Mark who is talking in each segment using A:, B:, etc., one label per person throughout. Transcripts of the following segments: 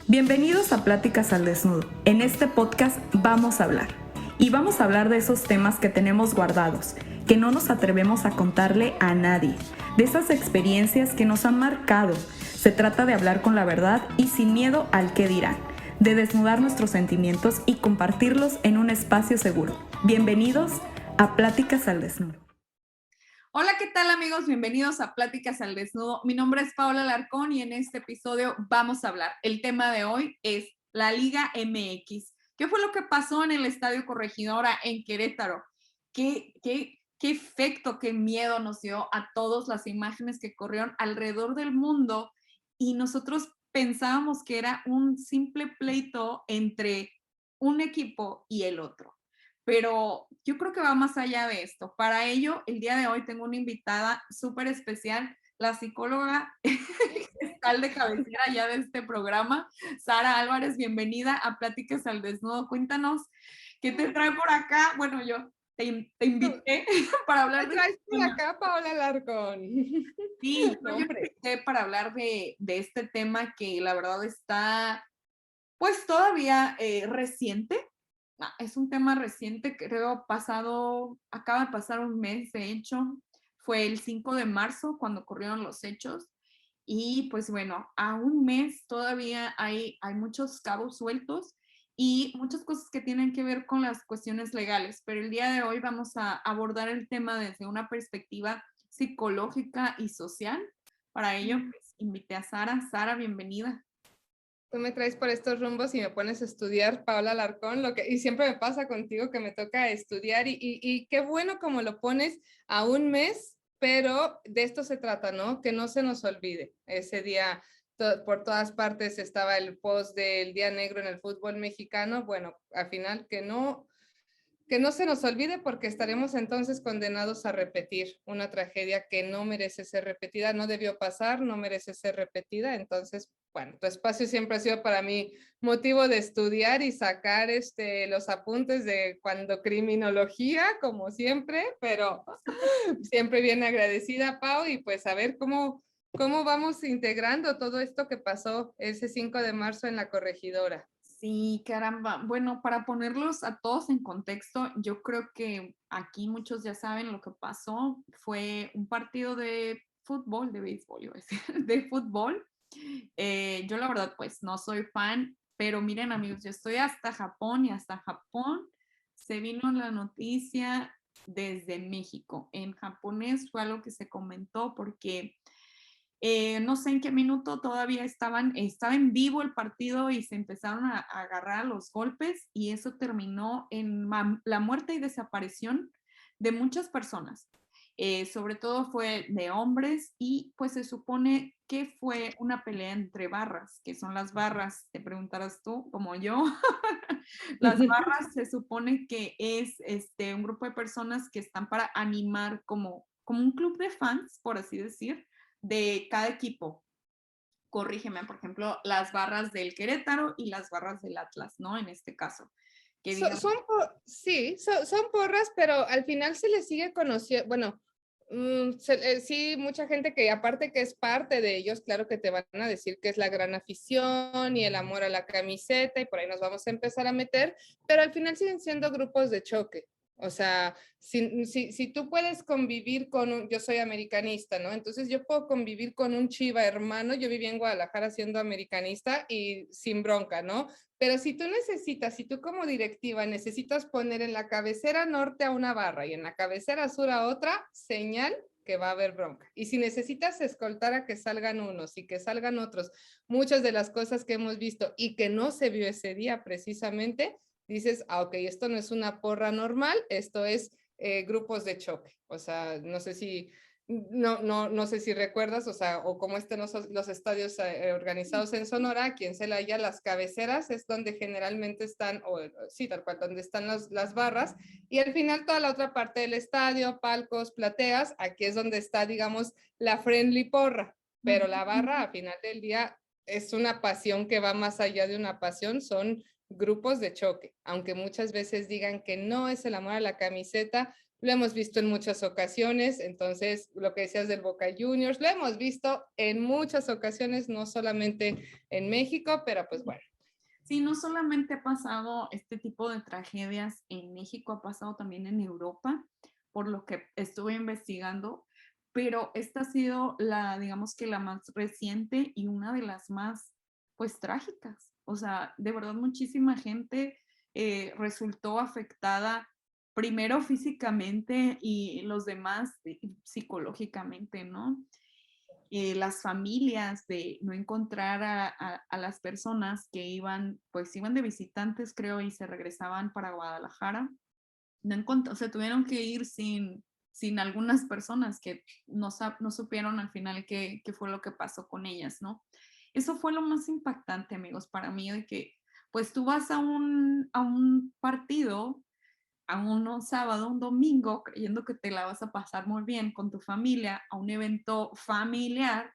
A: Bienvenidos a Pláticas al Desnudo. En este podcast vamos a hablar. Y vamos a hablar de esos temas que tenemos guardados, que no nos atrevemos a contarle a nadie, de esas experiencias que nos han marcado. Se trata de hablar con la verdad y sin miedo al qué dirán, de desnudar nuestros sentimientos y compartirlos en un espacio seguro. Bienvenidos a Pláticas al Desnudo.
B: Hola, ¿qué tal amigos? Bienvenidos a Pláticas al Desnudo. Mi nombre es Paola Alarcón y en este episodio vamos a hablar. El tema de hoy es la Liga MX. ¿Qué fue lo que pasó en el Estadio Corregidora en Querétaro? ¿Qué efecto, qué miedo nos dio a todos las imágenes que corrieron alrededor del mundo? Y nosotros pensábamos que era un simple pleito entre un equipo y el otro. Pero yo creo que va más allá de esto. Para ello, el día de hoy tengo una invitada súper especial, la psicóloga gestal de cabecera ya de este programa, Sara Álvarez. Bienvenida a Pláticas al Desnudo. Cuéntanos, ¿qué te trae por acá? Bueno, yo te invité para hablar
C: ¿Qué
B: de
C: traes
B: este
C: por
B: tema.
C: acá, Paola Alarcón?
B: Sí,
C: No,
B: yo
C: hombre.
B: invité para hablar de este tema que la verdad está, pues todavía reciente. Es un tema reciente, creo, acaba de pasar un mes, de hecho, fue el 5 de marzo cuando ocurrieron los hechos. Y pues bueno, a un mes todavía hay muchos cabos sueltos y muchas cosas que tienen que ver con las cuestiones legales, pero el día de hoy vamos a abordar el tema desde una perspectiva psicológica y social. Para ello, pues invité a Sara. Sara, bienvenida.
C: Tú me traes por estos rumbos y me pones a estudiar, Paola Alarcón, y siempre me pasa contigo que me toca estudiar y qué bueno como lo pones a un mes, pero de esto se trata, ¿no? Que no se nos olvide. Ese día por todas partes estaba el post del Día Negro en el fútbol mexicano. Bueno, al final que no se nos olvide porque estaremos entonces condenados a repetir una tragedia que no merece ser repetida, no debió pasar, no merece ser repetida. Entonces, bueno, tu espacio siempre ha sido para mí motivo de estudiar y sacar los apuntes de cuando criminología, como siempre, pero siempre bien agradecida, Pau, y pues a ver cómo vamos integrando todo esto que pasó ese 5 de marzo en la corregidora.
B: Sí, caramba. Bueno, para ponerlos a todos en contexto, yo creo que aquí muchos ya saben lo que pasó. Fue un partido de fútbol, de béisbol, iba a decir, de fútbol. Yo la verdad, pues no soy fan, pero miren amigos, yo estoy hasta Japón y hasta Japón se vino la noticia desde México. En japonés fue algo que se comentó porque no sé en qué minuto todavía estaba en vivo el partido y se empezaron a agarrar los golpes y eso terminó en la muerte y desaparición de muchas personas. Sobre todo fue de hombres y pues se supone que fue una pelea entre barras, que son las barras, te preguntarás tú, como yo. Las barras se supone que es un grupo de personas que están para animar como un club de fans, por así decir, de cada equipo. Corrígeme, por ejemplo, las barras del Querétaro y las barras del Atlas, ¿no? En este caso. Que digan,
C: Sí, son porras, pero al final se les sigue conociendo, bueno, sí, mucha gente que aparte que es parte de ellos, claro que te van a decir que es la gran afición y el amor a la camiseta y por ahí nos vamos a empezar a meter, pero al final siguen siendo grupos de choque. O sea, si tú puedes convivir yo soy americanista, ¿no? Entonces yo puedo convivir con un Chiva hermano, yo viví en Guadalajara siendo americanista y sin bronca, ¿no? Pero si tú como directiva necesitas poner en la cabecera norte a una barra y en la cabecera sur a otra, señal que va a haber bronca. Y si necesitas escoltar a que salgan unos y que salgan otros, muchas de las cosas que hemos visto y que no se vio ese día precisamente, dices, ok, esto no es una porra normal, esto es grupos de choque. O sea, no sé si recuerdas, o sea, o cómo están los estadios organizados en Sonora, aquí en Celaya, las cabeceras es donde generalmente están, o sí, tal cual, donde están las barras, y al final toda la otra parte del estadio, palcos, plateas, aquí es donde está, digamos, la friendly porra, pero la barra, a final del día, es una pasión que va más allá de una pasión, son grupos de choque, aunque muchas veces digan que no es el amor a la camiseta, lo hemos visto en muchas ocasiones, entonces lo que decías del Boca Juniors, lo hemos visto en muchas ocasiones, no solamente en México, pero pues bueno.
B: Sí, no solamente ha pasado este tipo de tragedias en México, ha pasado también en Europa, por lo que estuve investigando, pero esta ha sido la, digamos que la más reciente y una de las más, pues, trágicas. O sea, de verdad muchísima gente resultó afectada, primero físicamente y los demás psicológicamente, ¿no? Las familias de no encontrar a las personas que iban, pues iban de visitantes, creo, y se regresaban para Guadalajara. No o sea, tuvieron que ir sin algunas personas que no supieron al final qué fue lo que pasó con ellas, ¿no? Eso fue lo más impactante, amigos, para mí, de que pues tú vas a un partido, a un sábado, un domingo, creyendo que te la vas a pasar muy bien con tu familia, a un evento familiar,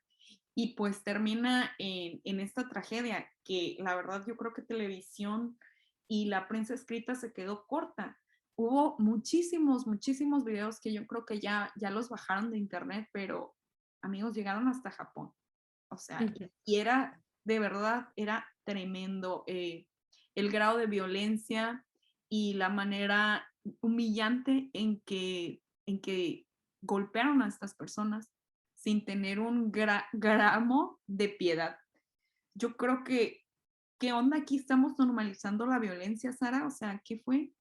B: y pues termina en esta tragedia que la verdad yo creo que televisión y la prensa escrita se quedó corta. Hubo muchísimos videos que yo creo que ya los bajaron de internet, pero amigos, llegaron hasta Japón. O sea, y era, de verdad, era tremendo el grado de violencia y la manera humillante en que golpearon a estas personas sin tener un gramo de piedad. Yo creo que, ¿qué onda? Aquí estamos normalizando la violencia, Sara. O sea, ¿qué fue?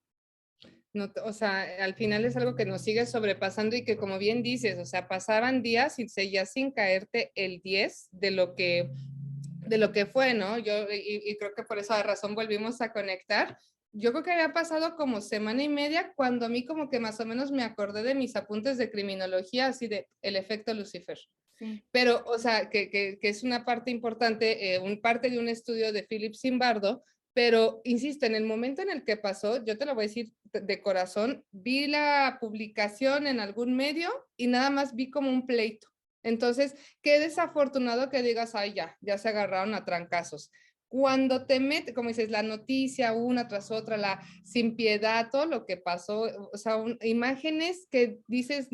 C: No, o sea, al final es algo que nos sigue sobrepasando y que como bien dices, o sea, pasaban días y seguías sin caerte el 10 de lo que fue, ¿no? Y creo que por esa razón volvimos a conectar. Yo creo que había pasado como semana y media cuando a mí como que más o menos me acordé de mis apuntes de criminología, así de el efecto Lucifer.
B: Sí.
C: Pero, o sea, que es una parte importante, parte de un estudio de Philip Zimbardo, pero insisto, en el momento en el que pasó, yo te lo voy a decir de corazón, vi la publicación en algún medio y nada más vi como un pleito. Entonces, qué desafortunado que digas, ay, ya se agarraron a trancazos. Cuando te metes, como dices, la noticia una tras otra, la sin piedad, todo lo que pasó, o sea, imágenes que dices,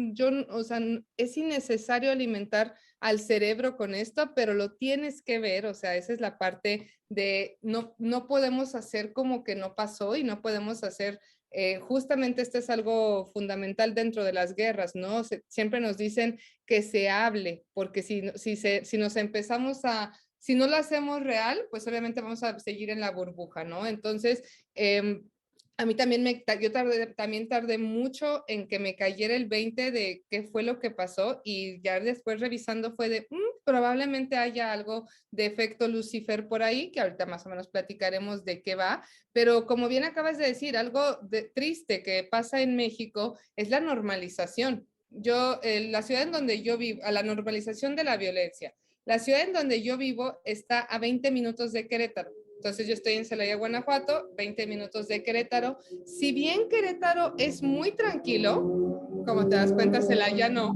C: o sea, es innecesario alimentar al cerebro con esto, pero lo tienes que ver, o sea, esa es la parte de no podemos hacer como que no pasó y no podemos hacer justamente esto es algo fundamental dentro de las guerras, ¿no? Siempre nos dicen que se hable, porque si nos empezamos si no lo hacemos real, pues obviamente vamos a seguir en la burbuja, ¿no? Entonces, a mí también también tardé mucho en que me cayera el 20 de qué fue lo que pasó y ya después revisando fue de, probablemente haya algo de efecto Lucifer por ahí, que ahorita más o menos platicaremos de qué va, pero como bien acabas de decir, algo triste que pasa en México es la normalización. La ciudad en donde yo vivo, a la normalización de la violencia. La ciudad en donde yo vivo está a 20 minutos de Querétaro. Entonces yo estoy en Celaya, Guanajuato, 20 minutos de Querétaro. Si bien Querétaro es muy tranquilo, como te das cuenta, Celaya no.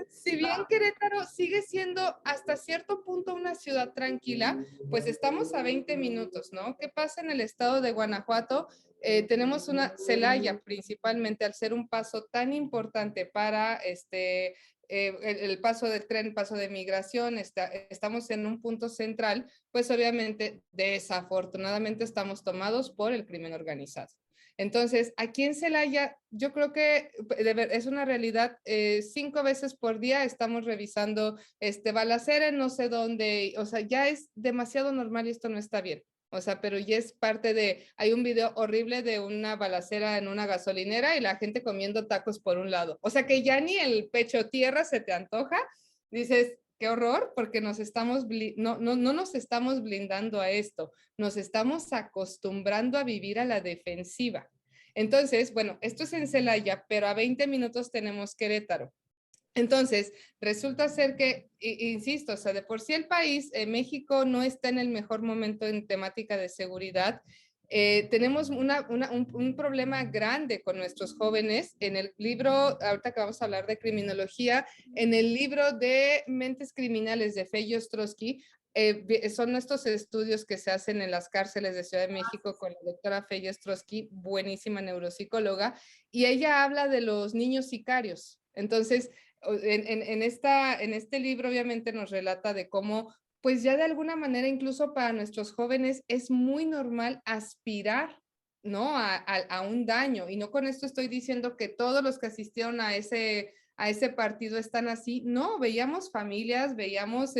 C: Si bien Querétaro sigue siendo hasta cierto punto una ciudad tranquila, pues estamos a 20 minutos, ¿no? ¿Qué pasa en el estado de Guanajuato? Tenemos una Celaya, principalmente al ser un paso tan importante para el paso del tren, paso de migración, estamos en un punto central, pues obviamente desafortunadamente estamos tomados por el crimen organizado. Entonces, aquí en Celaya, yo creo que es una realidad, 5 veces por día estamos revisando balacera en no sé dónde, o sea, ya es demasiado normal y esto no está bien. O sea, pero ya es parte hay un video horrible de una balacera en una gasolinera y la gente comiendo tacos por un lado. O sea, que ya ni el pecho tierra se te antoja. Dices, qué horror, porque no nos estamos blindando a esto, nos estamos acostumbrando a vivir a la defensiva. Entonces, bueno, esto es en Celaya, pero a 20 minutos tenemos Querétaro. Entonces, resulta ser que, insisto, o sea, de por sí el país, México no está en el mejor momento en temática de seguridad. Tenemos un problema grande con nuestros jóvenes. En el libro, ahorita que vamos a hablar de criminología, en el libro de Mentes Criminales de Fey Ostrowski, son estos estudios que se hacen en las cárceles de Ciudad de México con la doctora Fey Ostrowski, buenísima neuropsicóloga, y ella habla de los niños sicarios. Entonces, en este libro obviamente nos relata de cómo pues ya de alguna manera incluso para nuestros jóvenes es muy normal aspirar, ¿no? A un daño. Y no con esto estoy diciendo que todos los que asistieron a ese partido están así. No, veíamos familias, veíamos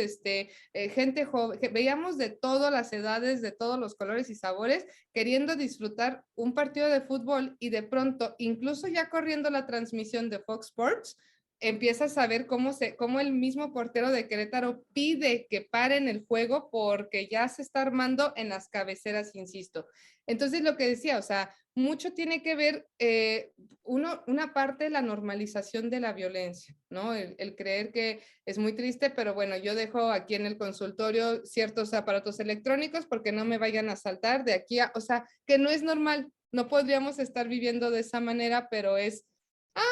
C: gente joven, veíamos de todas las edades, de todos los colores y sabores, queriendo disfrutar un partido de fútbol y de pronto, incluso ya corriendo la transmisión de Fox Sports, empiezas a ver cómo el mismo portero de Querétaro pide que paren el juego porque ya se está armando en las cabeceras, insisto. Entonces, lo que decía, o sea, mucho tiene que ver, una parte de la normalización de la violencia, ¿no? El creer que es muy triste, pero bueno, yo dejo aquí en el consultorio ciertos aparatos electrónicos porque no me vayan a saltar de aquí a, o sea, que no es normal, no podríamos estar viviendo de esa manera, pero es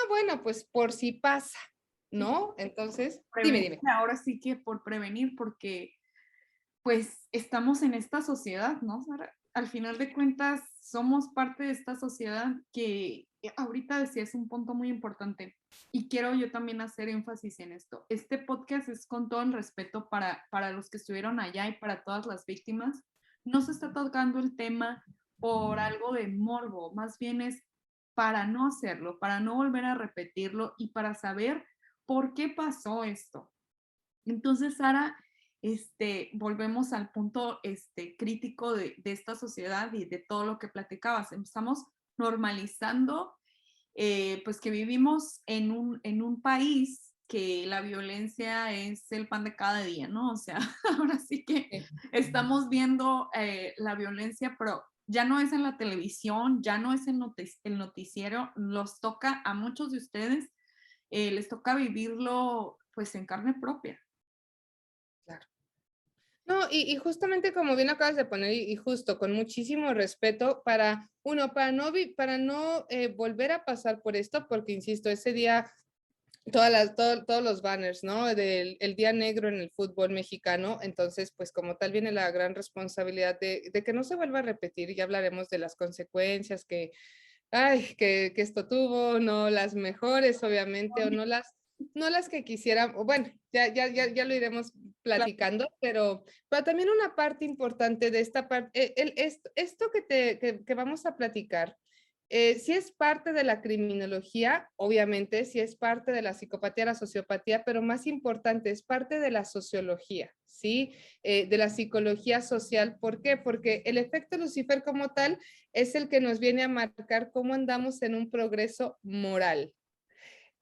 C: bueno, pues por si pasa, ¿no? Entonces, dime.
B: Ahora sí que por prevenir, porque pues estamos en esta sociedad, ¿no, Sara? Al final de cuentas, somos parte de esta sociedad que ahorita decía es un punto muy importante y quiero yo también hacer énfasis en esto. Este podcast es con todo el respeto para los que estuvieron allá y para todas las víctimas. No se está tocando el tema por algo de morbo, más bien es para no hacerlo, para no volver a repetirlo y para saber por qué pasó esto. Entonces, Sara, volvemos al punto crítico de esta sociedad y de todo lo que platicabas. Estamos normalizando pues que vivimos en un país que la violencia es el pan de cada día, ¿no? O sea, ahora sí que estamos viendo la violencia, pero ya no es en la televisión, ya no es el noticiero, los toca a muchos de ustedes, les toca vivirlo pues en carne propia.
C: Claro. No, y justamente como bien acabas de poner, y justo con muchísimo respeto para no volver a pasar por esto, porque insisto, ese día, todos los banners, ¿no? El Día Negro en el fútbol mexicano, entonces, pues como tal viene la gran responsabilidad de que no se vuelva a repetir, ya hablaremos de las consecuencias que esto tuvo, no las mejores, obviamente, o no las que quisieran, o bueno, ya lo iremos platicando, pero también una parte importante de esta parte, esto que vamos a platicar, sí es parte de la criminología, obviamente, sí es parte de la psicopatía, la sociopatía, pero más importante, es parte de la sociología, ¿sí? De la psicología social. ¿Por qué? Porque el efecto Lucifer como tal es el que nos viene a marcar cómo andamos en un progreso moral.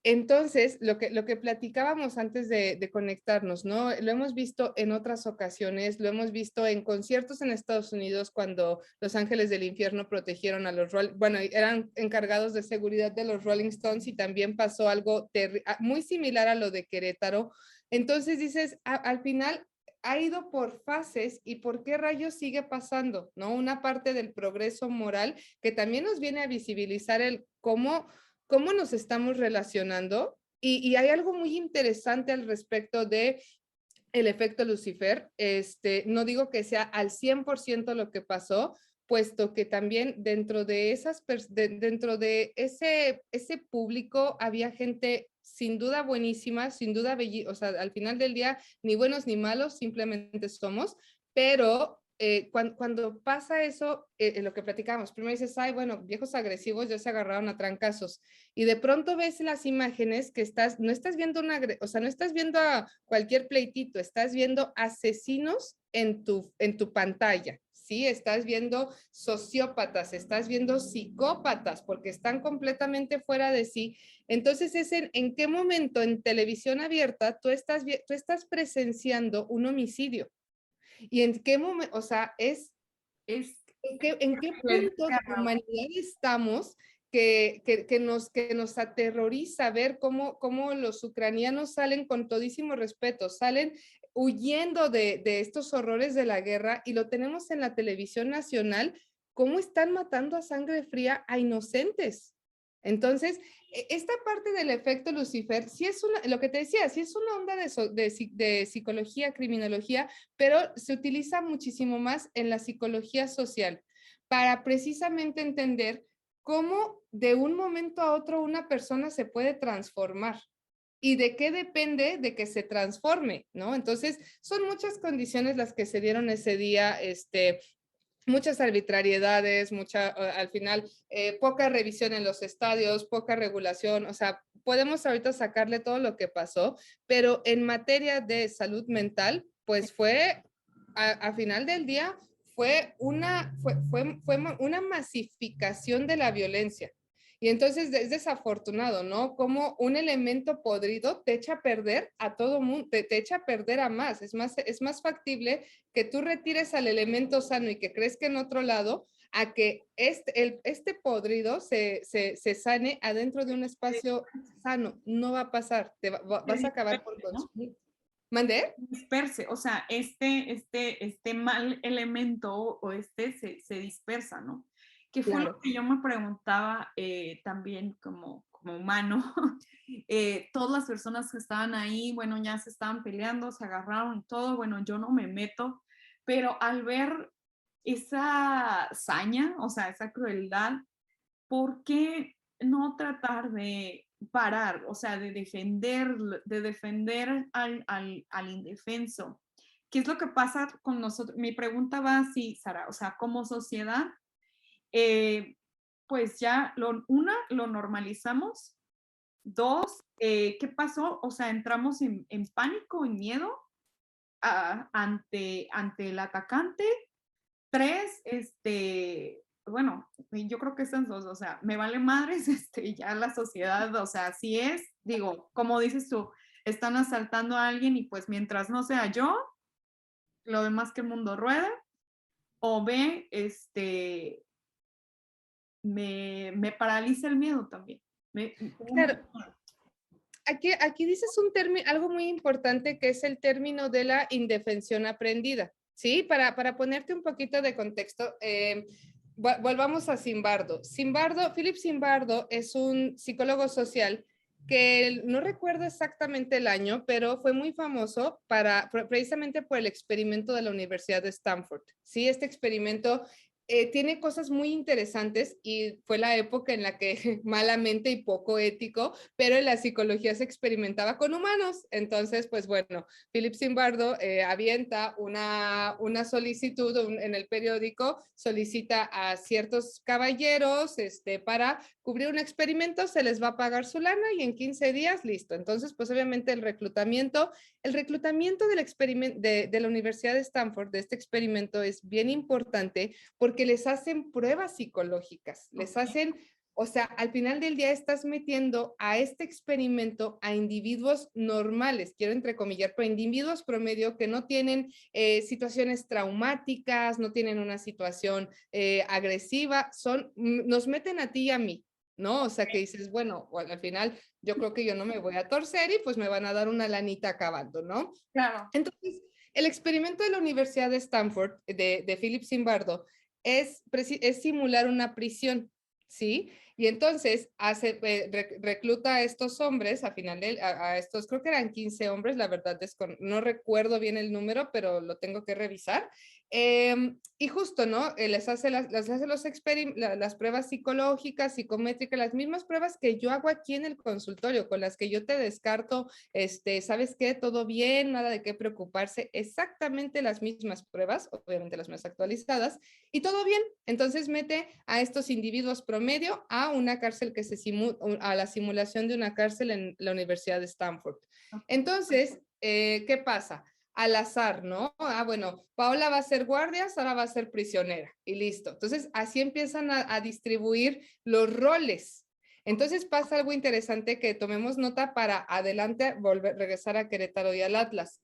C: Entonces, lo que platicábamos antes de conectarnos, ¿no? Lo hemos visto en otras ocasiones, lo hemos visto en conciertos en Estados Unidos cuando los Ángeles del Infierno protegieron a bueno, eran encargados de seguridad de los Rolling Stones y también pasó algo muy similar a lo de Querétaro. Entonces dices, al final ha ido por fases y por qué rayos sigue pasando, ¿no? Una parte del progreso moral que también nos viene a visibilizar el cómo nos estamos relacionando y hay algo muy interesante al respecto de el efecto Lucifer. No digo que sea al 100% lo que pasó, puesto que también dentro de ese público había gente sin duda buenísima, sin duda o sea, al final del día ni buenos ni malos, simplemente somos, pero cuando pasa eso, lo que platicamos, primero dices, ay, bueno, viejos agresivos ya se agarraron a trancazos, y de pronto ves las imágenes que no estás viendo o sea, no estás viendo a cualquier pleitito, estás viendo asesinos en tu pantalla, ¿sí? Estás viendo sociópatas, estás viendo psicópatas, porque están completamente fuera de sí. Entonces, es en qué momento en televisión abierta tú estás presenciando un homicidio. ¿Y en qué momento, o sea, en qué punto de la humanidad estamos que nos aterroriza ver cómo los ucranianos salen con todísimo respeto, salen huyendo de estos horrores de la guerra y lo tenemos en la televisión nacional cómo están matando a sangre fría a inocentes. Entonces, esta parte del efecto Lucifer, sí es lo que te decía, sí es una onda de psicología, criminología, pero se utiliza muchísimo más en la psicología social para precisamente entender cómo de un momento a otro una persona se puede transformar. ¿Y de qué depende de que se transforme, no? Entonces, son muchas condiciones las que se dieron ese día, muchas arbitrariedades, al final, poca revisión en los estadios, poca regulación, o sea, podemos ahorita sacarle todo lo que pasó, pero en materia de salud mental, pues fue, a final del día, fue una masificación de la violencia. Y entonces es desafortunado, ¿no? Como un elemento podrido te echa a perder a todo mundo, te echa a perder a más. Es más factible que tú retires al elemento sano y que crezca en otro lado, a que este podrido se sane adentro de un espacio sano. No va a pasar, vas a acabar por consumir. ¿Mandé?
B: Disperse, o sea, este mal elemento o se dispersa, ¿no? Que fue
C: Claro.
B: lo que yo me preguntaba también como humano. Todas las personas que estaban ahí, bueno, ya se estaban peleando, se agarraron y todo, bueno, yo no me meto, pero al ver esa saña, o sea, esa crueldad, ¿por qué no tratar de parar, o sea, de defender al indefenso? ¿Qué es lo que pasa con nosotros? Mi pregunta va así, Sara, o sea, como sociedad, pues ya, lo normalizamos. Dos, ¿qué pasó? O sea, entramos en pánico, en miedo ante el atacante. Tres, bueno, yo creo que esas dos, o sea, me vale madres, ya la sociedad, o sea, así es, digo, como dices tú, están asaltando a alguien y pues mientras no sea yo, lo demás que el mundo rueda, o B, me paraliza el miedo también.
C: Claro. Aquí dices un término, algo muy importante que es el término de la indefensión aprendida, ¿sí? Para ponerte un poquito de contexto, volvamos a Zimbardo. Philip Zimbardo es un psicólogo social que no recuerdo exactamente el año, pero fue muy famoso precisamente por el experimento de la Universidad de Stanford. Sí, este experimento tiene cosas muy interesantes y fue la época en la que malamente y poco ético, pero en la psicología se experimentaba con humanos. Entonces, pues bueno, Philip Zimbardo avienta una solicitud en el periódico, solicita a ciertos caballeros para cubrir un experimento, se les va a pagar su lana y en 15 días, listo. Entonces, pues obviamente el reclutamiento del experimento de la Universidad de Stanford, de este experimento, es bien importante porque les hacen pruebas psicológicas, les hacen, o sea, al final del día estás metiendo a este experimento a individuos normales, quiero entrecomillar, pero individuos promedio que no tienen situaciones traumáticas, no tienen una situación agresiva, nos meten a ti y a mí, ¿no? O sea, que dices, bueno, al final yo creo que yo no me voy a torcer y pues me van a dar una lanita acabando, ¿no?
B: Claro.
C: Entonces, el experimento de la Universidad de Stanford, de Philip Zimbardo, es simular una prisión, ¿sí? Y entonces recluta a estos hombres, a estos, creo que eran 15 hombres, la verdad no recuerdo bien el número, pero lo tengo que revisar. Y justo, ¿no? Les hace las pruebas psicológicas, psicométricas, las mismas pruebas que yo hago aquí en el consultorio, con las que yo te descarto, ¿sabes qué? Todo bien, nada de qué preocuparse, exactamente las mismas pruebas, obviamente las más actualizadas, y todo bien. Entonces mete a estos individuos promedio a una cárcel a la simulación de una cárcel en la Universidad de Stanford. Entonces, ¿qué pasa? Al azar, ¿no? Bueno, Paola va a ser guardia, Sara va a ser prisionera y listo. Entonces, así empiezan a distribuir los roles. Entonces pasa algo interesante que tomemos nota para adelante regresar a Querétaro y al Atlas.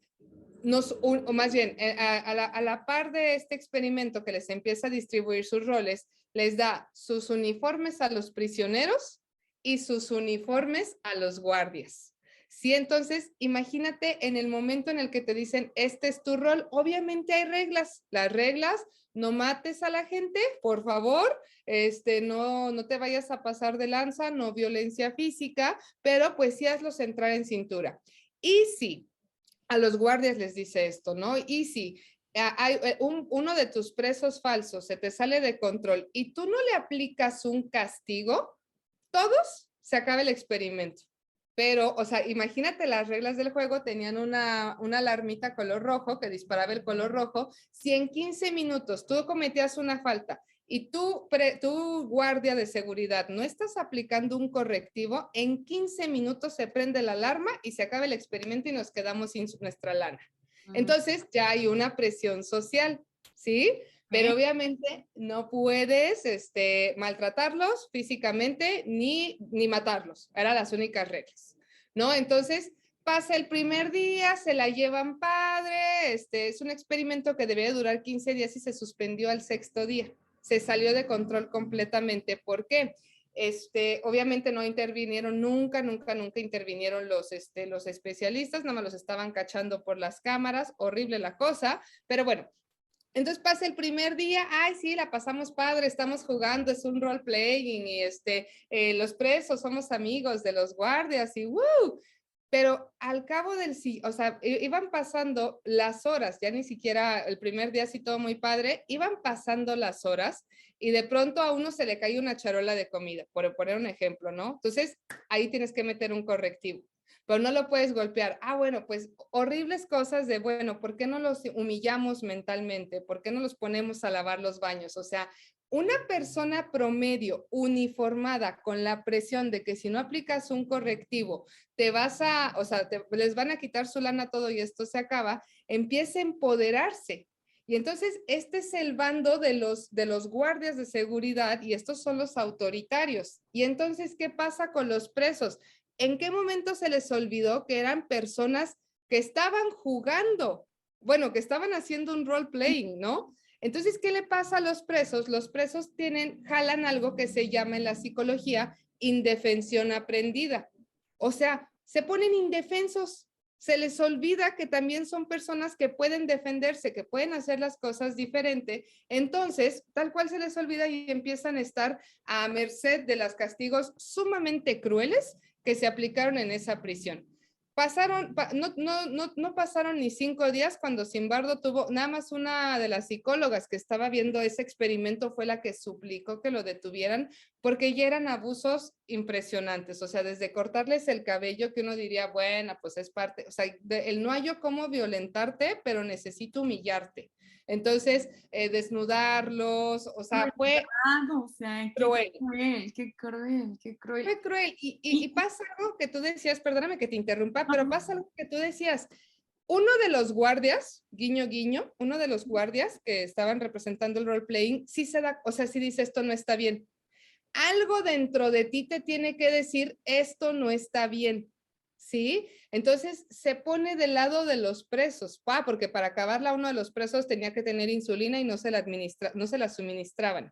C: O más bien, a la par de este experimento que les empieza a distribuir sus roles, les da sus uniformes a los prisioneros y sus uniformes a los guardias. Sí, entonces imagínate en el momento en el que te dicen, este es tu rol, obviamente hay reglas, las reglas, no mates a la gente, por favor, no te vayas a pasar de lanza, no violencia física, pero pues sí hazlos entrar en cintura. Y sí, a los guardias les dice esto, ¿no? Y si hay uno de tus presos falsos se te sale de control y tú no le aplicas un castigo, todos se acaba el experimento. Pero, o sea, imagínate las reglas del juego, tenían una alarmita color rojo que disparaba el color rojo. Si en 15 minutos tú cometías una falta y tú guardia de seguridad no estás aplicando un correctivo, en 15 minutos se prende la alarma y se acaba el experimento y nos quedamos sin nuestra lana. Entonces ya hay una presión social, ¿sí? Pero obviamente no puedes maltratarlos físicamente ni matarlos. Eran las únicas reglas, ¿no? Entonces pasa el primer día, se la llevan padre, es un experimento que debería durar 15 días y se suspendió al 6º día. Se salió de control completamente. ¿Por qué? Obviamente no intervinieron nunca intervinieron los especialistas, nada más los estaban cachando por las cámaras, horrible la cosa, pero bueno. Entonces pasa el primer día, ay, sí, la pasamos padre, estamos jugando, es un role playing y los presos somos amigos de los guardias y ¡woo! Pero al cabo o sea, iban pasando las horas, ya ni siquiera el primer día así todo muy padre, iban pasando las horas y de pronto a uno se le cae una charola de comida, por poner un ejemplo, ¿no? Entonces ahí tienes que meter un correctivo, pero no lo puedes golpear. Ah, bueno, pues horribles cosas de, bueno, ¿por qué no los humillamos mentalmente? ¿Por qué no los ponemos a lavar los baños? O sea, una persona promedio uniformada con la presión de que si no aplicas un correctivo, o sea, les van a quitar su lana todo y esto se acaba, empieza a empoderarse. Y entonces este es el bando de los guardias de seguridad y estos son los autoritarios. Y entonces, ¿qué pasa con los presos? ¿En qué momento se les olvidó que eran personas que estaban jugando? Bueno, que estaban haciendo un role playing, ¿no? Entonces, ¿qué le pasa a los presos? Los presos jalan algo que se llama en la psicología indefensión aprendida. O sea, se ponen indefensos, se les olvida que también son personas que pueden defenderse, que pueden hacer las cosas diferente. Entonces, tal cual se les olvida y empiezan a estar a merced de los castigos sumamente crueles que se aplicaron en esa prisión. No pasaron ni 5 días cuando Zimbardo tuvo, nada más una de las psicólogas que estaba viendo ese experimento fue la que suplicó que lo detuvieran porque ya eran abusos impresionantes, o sea, desde cortarles el cabello que uno diría, bueno, pues es parte, o sea, el no hallo cómo violentarte, pero necesito humillarte. Entonces, desnudarlos, o sea, fue
B: o sea,
C: cruel.
B: Qué cruel.
C: Fue cruel. Y pasa algo que tú decías, perdóname que te interrumpa, pero pasa algo que tú decías. Uno de los guardias, guiño, guiño, uno de los guardias que estaban representando el role playing, sí se da, o sea, sí dice esto no está bien. Algo dentro de ti te tiene que decir esto no está bien, ¿sí? Entonces se pone del lado de los presos, porque para acabarla uno de los presos tenía que tener insulina y no se la suministraban.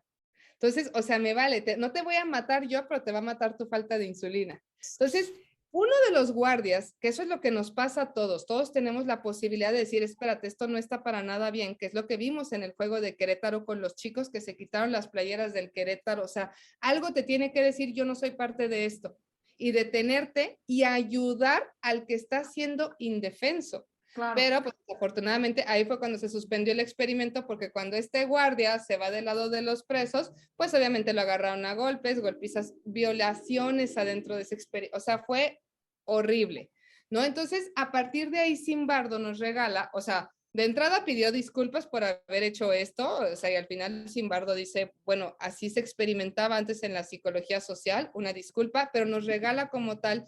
C: Entonces, o sea, me vale, no te voy a matar yo, pero te va a matar tu falta de insulina. Entonces, uno de los guardias, que eso es lo que nos pasa a todos tenemos la posibilidad de decir, espérate, esto no está para nada bien, que es lo que vimos en el juego de Querétaro con los chicos que se quitaron las playeras del Querétaro, o sea, algo te tiene que decir, yo no soy parte de esto, y detenerte y ayudar al que está siendo indefenso. Claro. Pero pues afortunadamente ahí fue cuando se suspendió el experimento porque cuando este guardia se va del lado de los presos, pues obviamente lo agarraron a golpes, golpizas, violaciones adentro de ese experimento, o sea, fue horrible, ¿no? Entonces, a partir de ahí Zimbardo nos regala, o sea, de entrada pidió disculpas por haber hecho esto, o sea, y al final Zimbardo dice, bueno, así se experimentaba antes en la psicología social, una disculpa, pero nos regala como tal,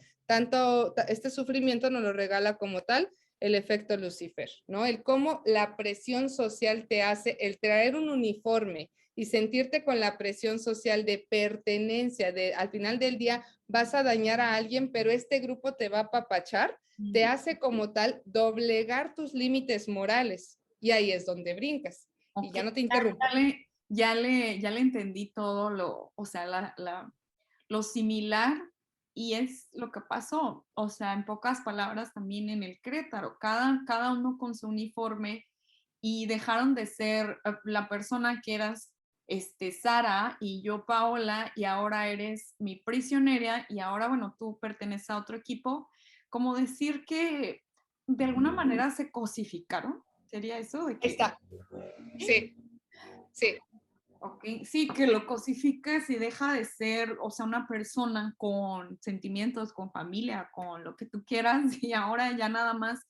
C: este sufrimiento nos lo regala como tal, el efecto Lucifer, ¿no? El cómo la presión social te hace, el traer un uniforme y sentirte con la presión social de pertenencia, de al final del día vas a dañar a alguien, pero este grupo te va a apapachar, te hace como tal doblegar tus límites morales y ahí es donde brincas. Okay. Y ya no te interrumpo.
B: Ya le entendí todo o sea, lo similar y es lo que pasó, o sea, en pocas palabras también en el Querétaro, cada uno con su uniforme y dejaron de ser la persona que eras Sara y yo Paola y ahora eres mi prisionera y ahora, bueno, tú perteneces a otro equipo, como decir que de alguna manera se cosificaron, ¿sería eso? De que,
C: Está. Sí, sí.
B: ok, sí, que lo cosificas y deja de ser, o sea, una persona con sentimientos, con familia, con lo que tú quieras y ahora ya nada más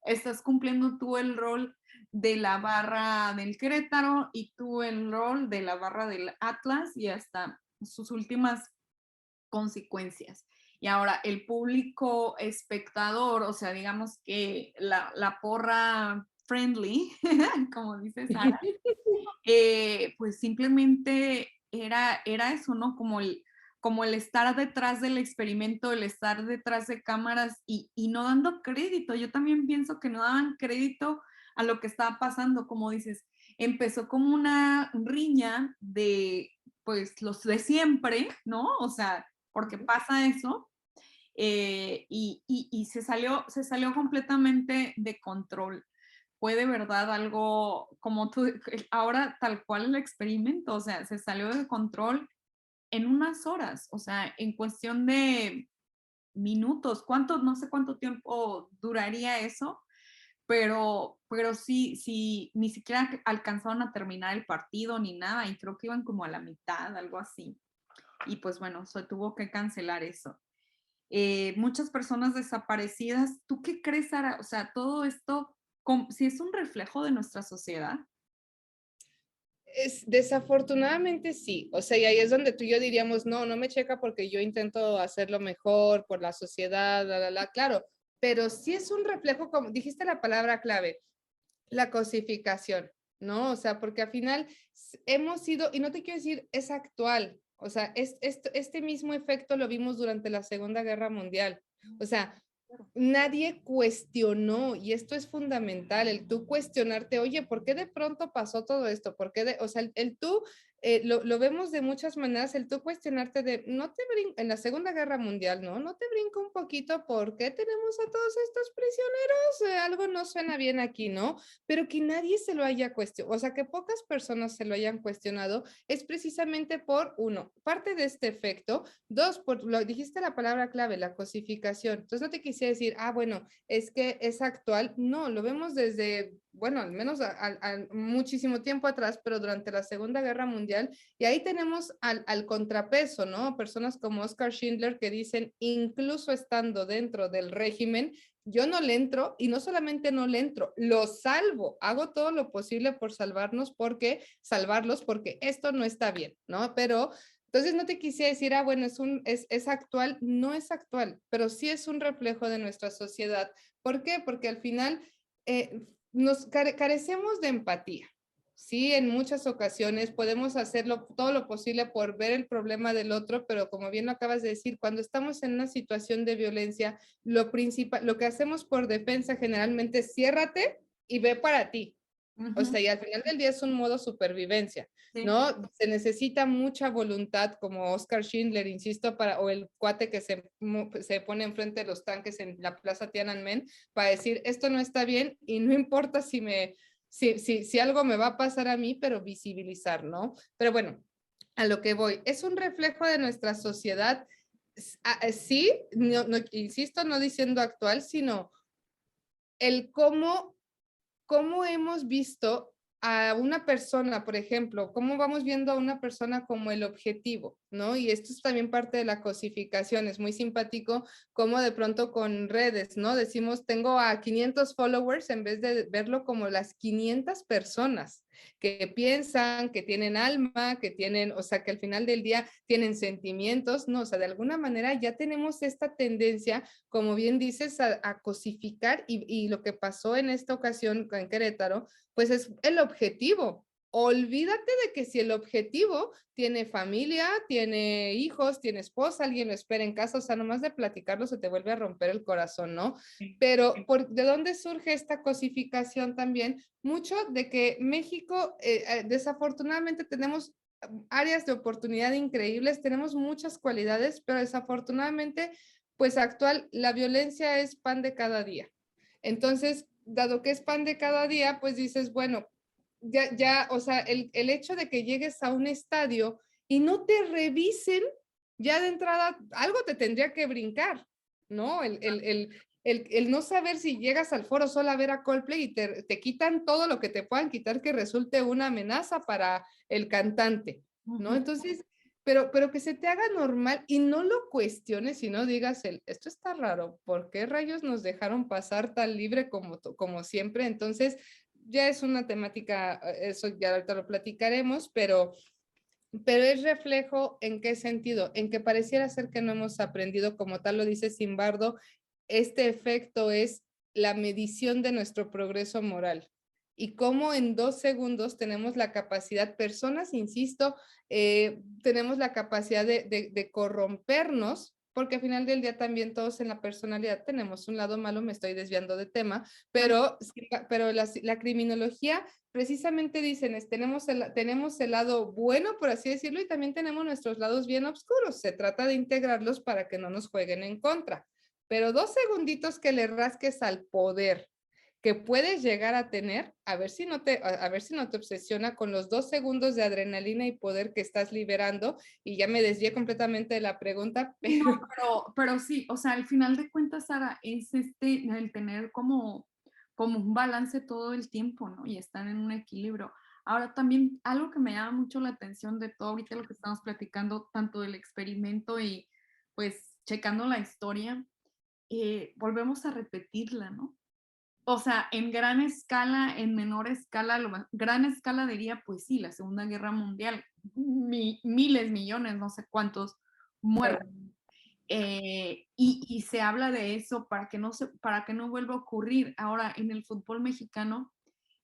B: estás cumpliendo tú el rol de la barra del Querétaro y tú el rol de la barra del Atlas y hasta sus últimas consecuencias. Y ahora el público espectador, o sea, digamos que la porra friendly, como dice Sara, pues simplemente era eso, ¿no? Como el estar detrás del experimento, el estar detrás de cámaras y no dando crédito. Yo también pienso que no daban crédito a lo que estaba pasando, como dices, empezó como una riña de, pues, los de siempre, ¿no? O sea, porque pasa eso, y se salió completamente de control. Fue de verdad algo como tú, ahora tal cual el experimento, o sea, se salió de control en unas horas, o sea, en cuestión de minutos, no sé cuánto tiempo duraría eso, pero sí, ni siquiera alcanzaron a terminar el partido ni nada, y creo que iban como a la mitad, algo así. Y pues bueno, se tuvo que cancelar eso. Muchas personas desaparecidas. ¿Tú qué crees, Sara? O sea, todo esto, si es un reflejo de nuestra sociedad.
C: Desafortunadamente sí, o sea, y ahí es donde tú y yo diríamos, no, no me checa porque yo intento hacerlo mejor por la sociedad, claro, pero sí es un reflejo, como dijiste la palabra clave, la cosificación, ¿no? O sea, porque al final hemos sido, y no te quiero decir, es actual, o sea, este mismo efecto lo vimos durante la Segunda Guerra Mundial, o sea, nadie cuestionó, y esto es fundamental, el tú cuestionarte, oye, ¿por qué de pronto pasó todo esto? ¿Por qué o sea, el tú, lo vemos de muchas maneras, el tú cuestionarte de, no te brinco, en la Segunda Guerra Mundial, ¿no? No te brinco un poquito, ¿por qué tenemos a todos estos prisioneros? Algo no suena bien aquí, ¿no? Pero que nadie se lo haya cuestionado, o sea, que pocas personas se lo hayan cuestionado, es precisamente por, uno, parte de este efecto, dos, dijiste la palabra clave, la cosificación. Entonces no te quise decir, bueno, es que es actual. No, lo vemos desde, bueno, al menos muchísimo tiempo atrás, pero durante la Segunda Guerra Mundial. Y ahí tenemos al contrapeso, ¿no? Personas como Oskar Schindler que dicen, incluso estando dentro del régimen, yo no le entro y no solamente no le entro, lo salvo, hago todo lo posible por salvarlos porque esto no está bien, ¿no? Pero entonces no te quise decir, bueno, es actual, no es actual, pero sí es un reflejo de nuestra sociedad. ¿Por qué? Porque al final carecemos de empatía. Sí, en muchas ocasiones podemos hacerlo todo lo posible por ver el problema del otro, pero como bien lo acabas de decir, cuando estamos en una situación de violencia, lo que hacemos por defensa generalmente es ciérrate y ve para ti. O sea, y al final del día es un modo supervivencia,
B: Sí.
C: ¿no? Se necesita mucha voluntad, como Oskar Schindler, insisto, o el cuate que se pone enfrente de los tanques en la Plaza Tiananmen, para decir, esto no está bien y no importa si algo me va a pasar a mí, pero visibilizar, ¿no? Pero bueno, a lo que voy, es un reflejo de nuestra sociedad, sí, insisto, no diciendo actual, sino el cómo hemos visto a una persona, por ejemplo, cómo vamos viendo a una persona como el objetivo, ¿no? Y esto es también parte de la cosificación, es muy simpático como de pronto con redes, ¿no? Decimos, tengo a 500 followers en vez de verlo como las 500 personas que piensan, que tienen alma, que tienen, o sea, que al final del día tienen sentimientos, ¿no? O sea, de alguna manera ya tenemos esta tendencia, como bien dices, a cosificar y lo que pasó en esta ocasión en Querétaro, pues es el objetivo. Olvídate de que si el objetivo tiene familia, tiene hijos, tiene esposa, alguien lo espera en casa, o sea, nomás de platicarlo se te vuelve a romper el corazón, ¿no? Pero ¿de dónde surge esta cosificación también? Mucho de que México, desafortunadamente tenemos áreas de oportunidad increíbles, tenemos muchas cualidades, pero desafortunadamente, pues la violencia es pan de cada día. Entonces, dado que es pan de cada día, pues dices, bueno, o sea, el hecho de que llegues a un estadio y no te revisen, ya de entrada algo te tendría que brincar, ¿no? El no saber si llegas al Foro Sol a ver a Coldplay y te quitan todo lo que te puedan quitar que resulte una amenaza para el cantante, ¿no? Entonces, pero que se te haga normal y no lo cuestiones y no digas, esto está raro, ¿por qué rayos nos dejaron pasar tan libre como siempre? Entonces, ya es una temática, eso ya ahorita lo platicaremos, pero es reflejo en qué sentido, en que pareciera ser que no hemos aprendido, como tal lo dice Zimbardo, este efecto es la medición de nuestro progreso moral y cómo en 2 segundos tenemos la capacidad, personas, insisto, tenemos la capacidad de corrompernos, porque al final del día también todos en la personalidad tenemos un lado malo, me estoy desviando de tema, pero la criminología precisamente dicen, tenemos el lado bueno, por así decirlo, y también tenemos nuestros lados bien oscuros. Se trata de integrarlos para que no nos jueguen en contra. Pero 2 segunditos que le rasques al poder que puedes llegar a tener, a ver si no te obsesiona con los 2 segundos de adrenalina y poder que estás liberando, y ya me desvié completamente de la pregunta, pero...
B: No, pero sí, o sea, al final de cuentas, Sara, es el tener como un balance todo el tiempo, ¿no? Y estar en un equilibrio. Ahora también algo que me llama mucho la atención de todo ahorita lo que estamos platicando, tanto del experimento y pues checando la historia, volvemos a repetirla, ¿no? O sea, en gran escala, en menor escala, gran escala diría, pues sí, la Segunda Guerra Mundial, miles, millones, no sé cuántos muertos. Y se habla de eso para que no vuelva a ocurrir. Ahora, en el fútbol mexicano,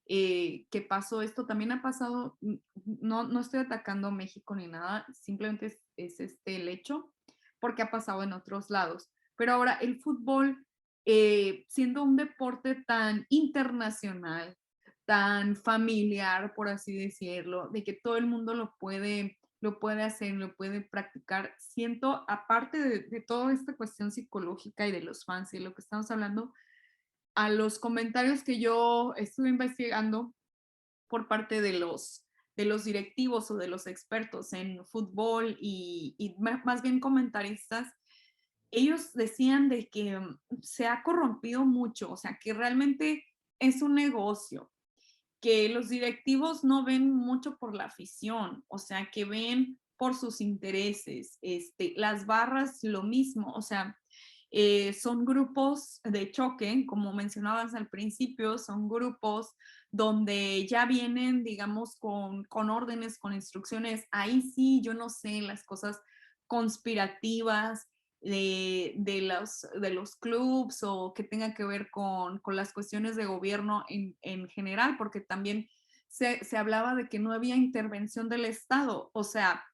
B: que pasó esto, también ha pasado, no estoy atacando a México ni nada, simplemente es el hecho, porque ha pasado en otros lados. Pero ahora el fútbol, siendo un deporte tan internacional, tan familiar, por así decirlo, de que todo el mundo lo puede hacer, lo puede practicar, siento, aparte de toda esta cuestión psicológica y de los fans y de lo que estamos hablando, a los comentarios que yo estuve investigando por parte de los directivos o de los expertos en fútbol y más bien comentaristas, ellos decían de que se ha corrompido mucho, o sea, que realmente es un negocio, que los directivos no ven mucho por la afición, o sea, que ven por sus intereses, las barras lo mismo, o sea, son grupos de choque, como mencionabas al principio, son grupos donde ya vienen, digamos, con órdenes, con instrucciones. Ahí sí, yo no sé, las cosas conspirativas de los clubs o que tenga que ver con las cuestiones de gobierno en general, porque también se hablaba de que no había intervención del Estado. O sea,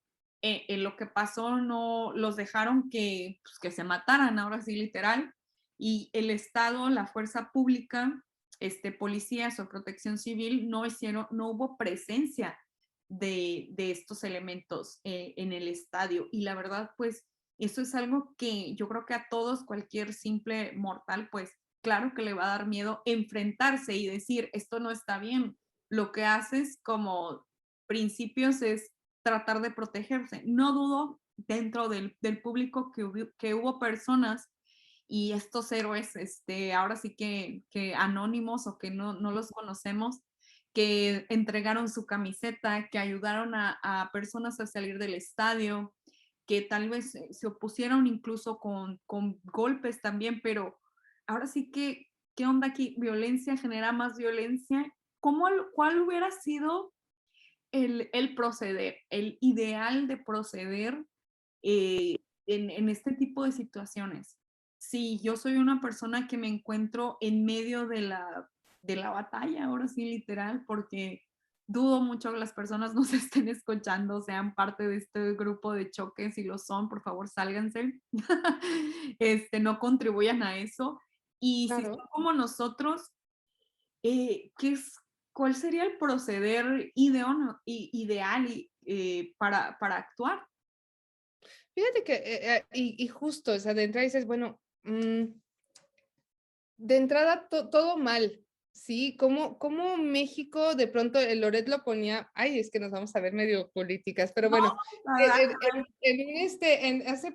B: en lo que pasó no los dejaron pues, que se mataran, ahora sí literal, y el Estado, la fuerza pública, policías o protección civil no hubo presencia de estos elementos en el estadio. Y la verdad, pues, eso es algo que yo creo que a todos, cualquier simple mortal, pues, claro que le va a dar miedo enfrentarse y decir, esto no está bien. Lo que haces como principios es tratar de protegerse. No dudo dentro del público que hubo personas y estos héroes, ahora sí que anónimos o que no los conocemos, que entregaron su camiseta, que ayudaron a personas a salir del estadio, que tal vez se opusieron incluso con golpes también, pero ahora sí que, ¿qué onda aquí? Violencia genera más violencia. ¿Cuál hubiera sido el proceder, el ideal de proceder en este tipo de situaciones? Si yo soy una persona que me encuentro en medio de la batalla, ahora sí literal, porque dudo mucho que las personas nos estén escuchando, sean parte de este grupo de choques, si lo son, por favor, sálganse, no contribuyan a eso. Y si son
C: Claro.
B: como nosotros, ¿cuál sería el proceder ideal para actuar.
C: Fíjate que, y justo, o sea, de entrada dices, bueno, de entrada todo mal, ¿sí? ¿Cómo México, de pronto, el Loret lo ponía, ay, es que nos vamos a ver medio políticas, pero bueno,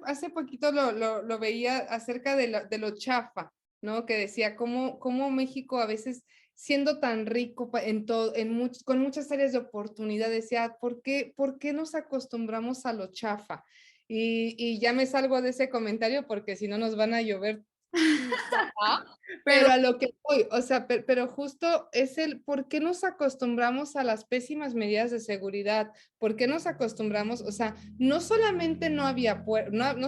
C: hace poquito lo veía acerca de lo chafa, ¿no? Que decía cómo México a veces, siendo tan rico en todo, con muchas áreas de oportunidad, decía, ¿por qué nos acostumbramos a lo chafa? Y ya me salgo de ese comentario porque si no nos van a llover. Pero a lo que voy, o sea, pero justo es ¿por qué nos acostumbramos a las pésimas medidas de seguridad? ¿Por qué nos acostumbramos? O sea, no solamente no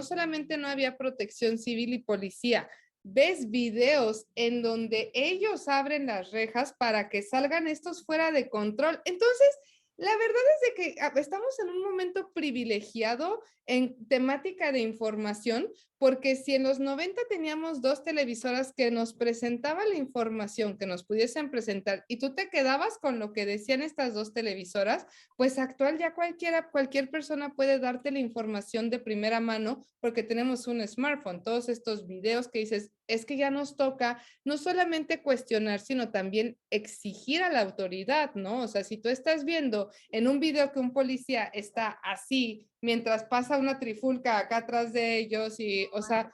C: solamente no había protección civil y policía, ves videos en donde ellos abren las rejas para que salgan estos fuera de control. Entonces, la verdad es de que estamos en un momento privilegiado en temática de información, porque si en los 90 teníamos 2 televisoras que nos presentaban la información que nos pudiesen presentar y tú te quedabas con lo que decían estas 2 televisoras, pues actual ya cualquier persona puede darte la información de primera mano porque tenemos un smartphone. Todos estos videos que dices, es que ya nos toca no solamente cuestionar, sino también exigir a la autoridad, ¿no? O sea, si tú estás viendo en un video que un policía está así mientras pasa una trifulca acá atrás de ellos y, o sea,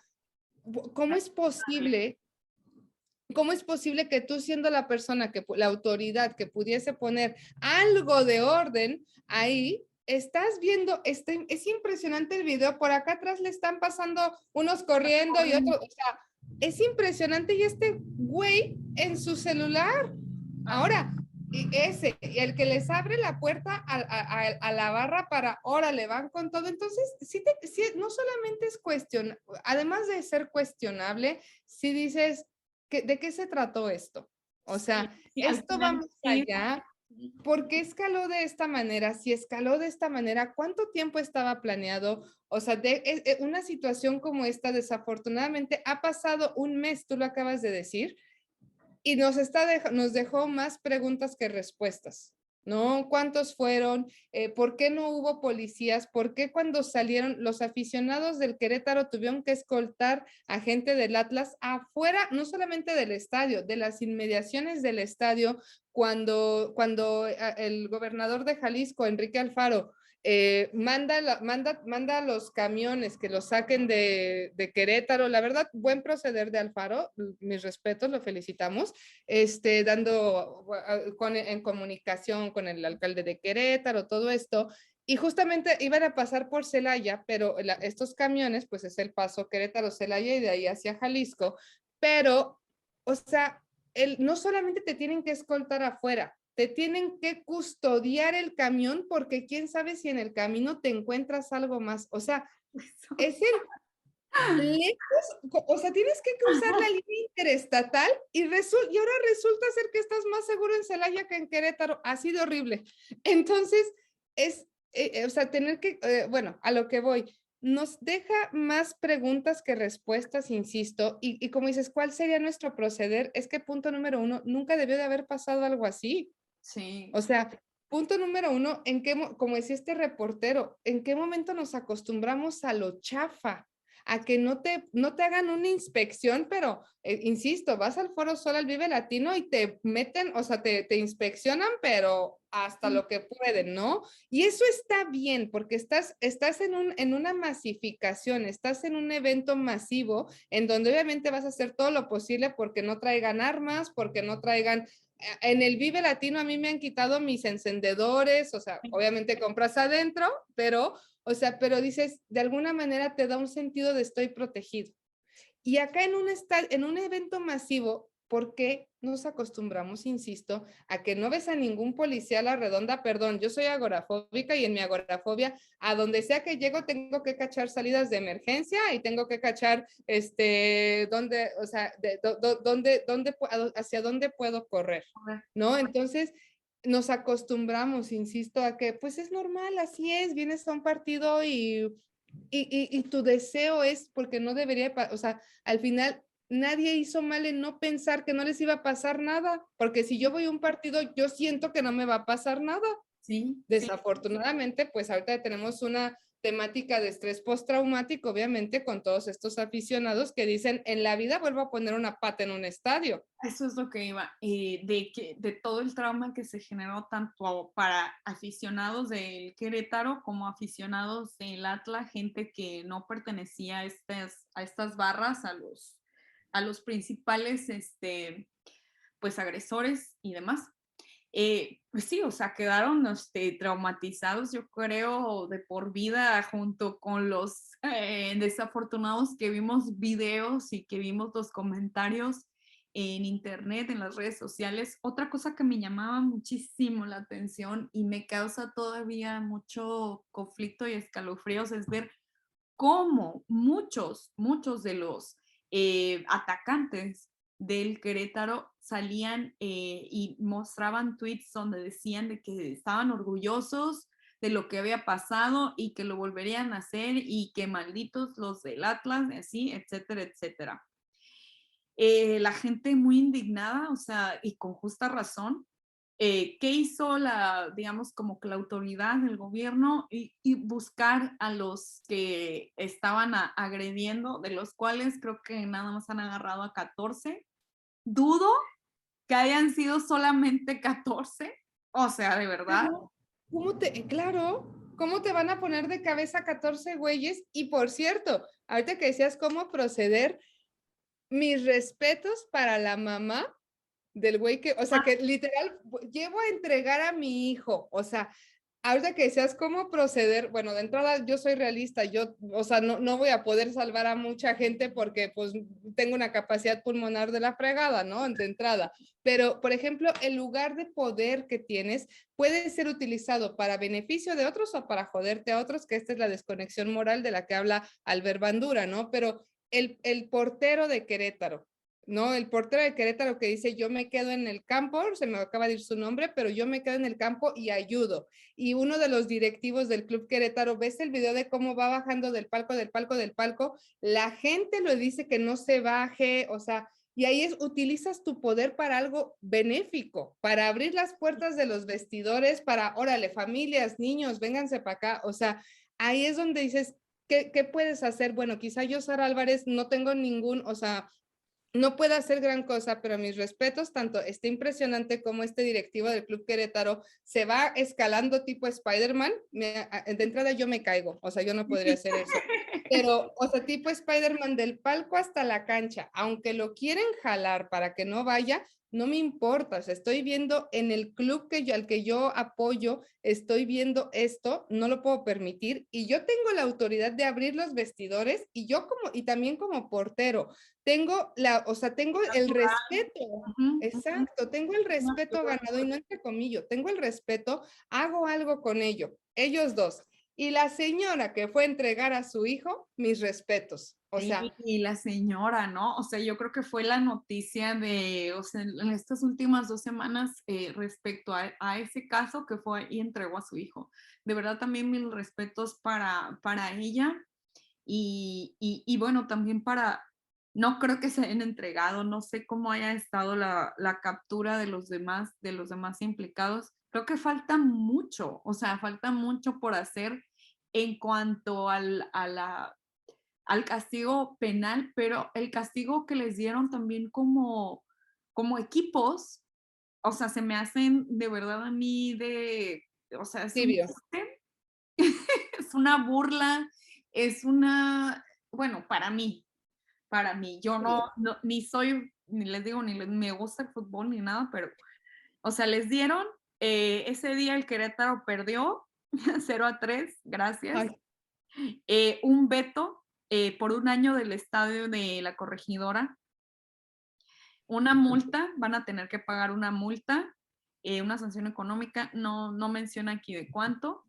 C: ¿cómo es posible que tú siendo la persona, la autoridad que pudiese poner algo de orden ahí, estás viendo, es impresionante el video, por acá atrás le están pasando unos corriendo y otros, o sea, es impresionante y este güey en su celular. Ahora, y el que les abre la puerta a la barra para, órale, van con todo. Entonces, sí, no solamente es además de ser cuestionable, si dices, ¿de qué se trató esto? O sea, esto va más allá. ¿Por qué escaló de esta manera? Si escaló de esta manera, ¿cuánto tiempo estaba planeado? O sea, una situación como esta, desafortunadamente, ha pasado un mes, tú lo acabas de decir, y nos dejó más preguntas que respuestas, ¿no? ¿Cuántos fueron? ¿Por qué no hubo policías? ¿Por qué cuando salieron los aficionados del Querétaro tuvieron que escoltar a gente del Atlas afuera, no solamente del estadio, de las inmediaciones del estadio, cuando el gobernador de Jalisco, Enrique Alfaro, manda los camiones que los saquen de Querétaro? La verdad, buen proceder de Alfaro, mis respetos, lo felicitamos, dando en comunicación con el alcalde de Querétaro, todo esto, y justamente iban a pasar por Celaya, pero estos camiones, pues es el paso Querétaro-Celaya y de ahí hacia Jalisco, pero, o sea, no solamente te tienen que escoltar afuera, te tienen que custodiar el camión porque quién sabe si en el camino te encuentras algo más. O sea, es lejos, o sea, tienes que cruzar la línea interestatal y ahora resulta ser que estás más seguro en Celaya que en Querétaro. Ha sido horrible. Entonces, o sea, bueno, a lo que voy, nos deja más preguntas que respuestas, insisto, y como dices, ¿cuál sería nuestro proceder? Es que punto número 1, nunca debió de haber pasado algo así.
B: Sí.
C: O sea, punto número 1, como decía este reportero, ¿en qué momento nos acostumbramos a lo chafa? A que no te hagan una inspección, pero, insisto, vas al Foro Sol, al Vive Latino y te meten, o sea, te inspeccionan, pero hasta lo que pueden, ¿no? Y eso está bien, porque estás en una masificación, estás en un evento masivo, en donde obviamente vas a hacer todo lo posible porque no traigan armas, porque no traigan. En el Vive Latino a mí me han quitado mis encendedores, o sea, obviamente compras adentro, pero, o sea, pero dices, de alguna manera te da un sentido de estoy protegido. Y acá en un evento masivo, ¿por qué nos acostumbramos, insisto, a que no ves a ningún policía a la redonda? Perdón, yo soy agorafóbica y en mi agorafobia, a donde sea que llego, tengo que cachar salidas de emergencia y tengo que cachar, o sea, hacia dónde puedo correr, ¿no? Entonces, nos acostumbramos, insisto, a que pues es normal, así es, vienes a un partido y tu deseo es, porque no debería, o sea, al final nadie hizo mal en no pensar que no les iba a pasar nada, porque si yo voy a un partido, yo siento que no me va a pasar nada.
B: Sí, sí.
C: Desafortunadamente, pues ahorita tenemos una temática de estrés postraumático, obviamente, con todos estos aficionados que dicen, en la vida vuelvo a poner una pata en un estadio.
B: Eso es lo que iba, de todo el trauma que se generó tanto para aficionados del Querétaro como aficionados del Atlas, gente que no pertenecía a estas barras, a los principales pues agresores y demás. Pues sí, o sea, quedaron traumatizados, yo creo, de por vida, junto con los desafortunados que vimos videos y que vimos los comentarios en internet, en las redes sociales. Otra cosa que me llamaba muchísimo la atención y me causa todavía mucho conflicto y escalofríos es ver cómo muchos de los atacantes del Querétaro salían y mostraban tweets donde decían de que estaban orgullosos de lo que había pasado y que lo volverían a hacer y que malditos los del Atlas, así, etcétera, etcétera. La gente muy indignada, o sea, y con justa razón. ¿Qué hizo digamos, como que la autoridad del gobierno y buscar a los que estaban agrediendo, de los cuales creo que nada más han agarrado a 14? Dudo que hayan sido solamente 14, o sea, de verdad.
C: Claro, ¿cómo te van a poner de cabeza 14 güeyes? Y por cierto, ahorita que decías cómo proceder, mis respetos para la mamá del güey que, o sea, que literal, llevo a entregar a mi hijo, o sea, ahorita que decías cómo proceder, bueno, de entrada yo soy realista, yo, o sea, no voy a poder salvar a mucha gente porque pues tengo una capacidad pulmonar de la fregada, ¿no? De entrada, pero por ejemplo, el lugar de poder que tienes puede ser utilizado para beneficio de otros o para joderte a otros, que esta es la desconexión moral de la que habla Albert Bandura, ¿no? Pero el portero de Querétaro, ¿no? El portero de Querétaro que dice, yo me quedo en el campo, se me acaba de ir su nombre, pero yo me quedo en el campo y ayudo. Y uno de los directivos del Club Querétaro, ves el video de cómo va bajando del palco, la gente le dice que no se baje, o sea, y ahí utilizas tu poder para algo benéfico, para abrir las puertas de los vestidores, para, órale, familias, niños, vénganse para acá, o sea, ahí es donde dices, ¿qué puedes hacer? Bueno, quizá yo, Sara Álvarez, no tengo ningún, o sea, no puede hacer gran cosa, pero mis respetos, tanto este impresionante como este directivo del Club Querétaro se va escalando tipo Spider-Man. De entrada yo me caigo, o sea, yo no podría hacer eso. Pero, o sea, tipo Spider-Man del palco hasta la cancha, aunque lo quieren jalar para que no vaya, no me importa, o sea, estoy viendo en el club al que yo apoyo, estoy viendo esto, no lo puedo permitir y yo tengo la autoridad de abrir los vestidores y yo y también como portero, tengo tengo el respeto, exacto, tengo el respeto ganado y no entre comillas, tengo el respeto, hago algo con ello, ellos dos. Y la señora que fue a entregar a su hijo, mis respetos. O sea,
B: y la señora, ¿no? O sea, yo creo que fue la noticia o sea, en estas últimas 2 semanas respecto a ese caso que fue y entregó a su hijo. De verdad, también mil respetos para ella y bueno, también no creo que se hayan entregado, no sé cómo haya estado la captura de los demás implicados. Creo que falta mucho, o sea, falta mucho por hacer en cuanto al castigo penal, pero el castigo que les dieron también como equipos, o sea, se me hacen de verdad a mí o sea, es
C: tibio.
B: es una burla, bueno, para mí, yo ni soy, ni les digo, ni me gusta el fútbol ni nada, pero, o sea, les dieron, ese día el Querétaro perdió 0-3, gracias, un veto por un año del estadio de la Corregidora, una multa, van a tener que pagar una multa, una sanción económica, no menciona aquí de cuánto.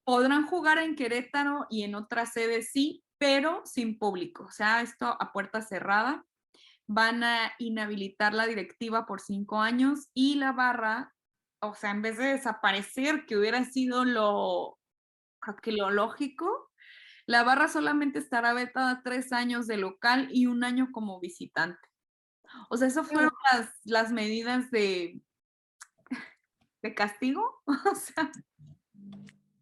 B: Podrán jugar en Querétaro y en otras sedes sí, pero sin público, o sea, esto a puerta cerrada. Van a inhabilitar la directiva por 5 años y la barra, o sea, en vez de desaparecer, que hubiera sido creo que lo lógico, la barra solamente estará vetada 3 años de local y 1 año como visitante. O sea, eso fueron las medidas de castigo. O sea,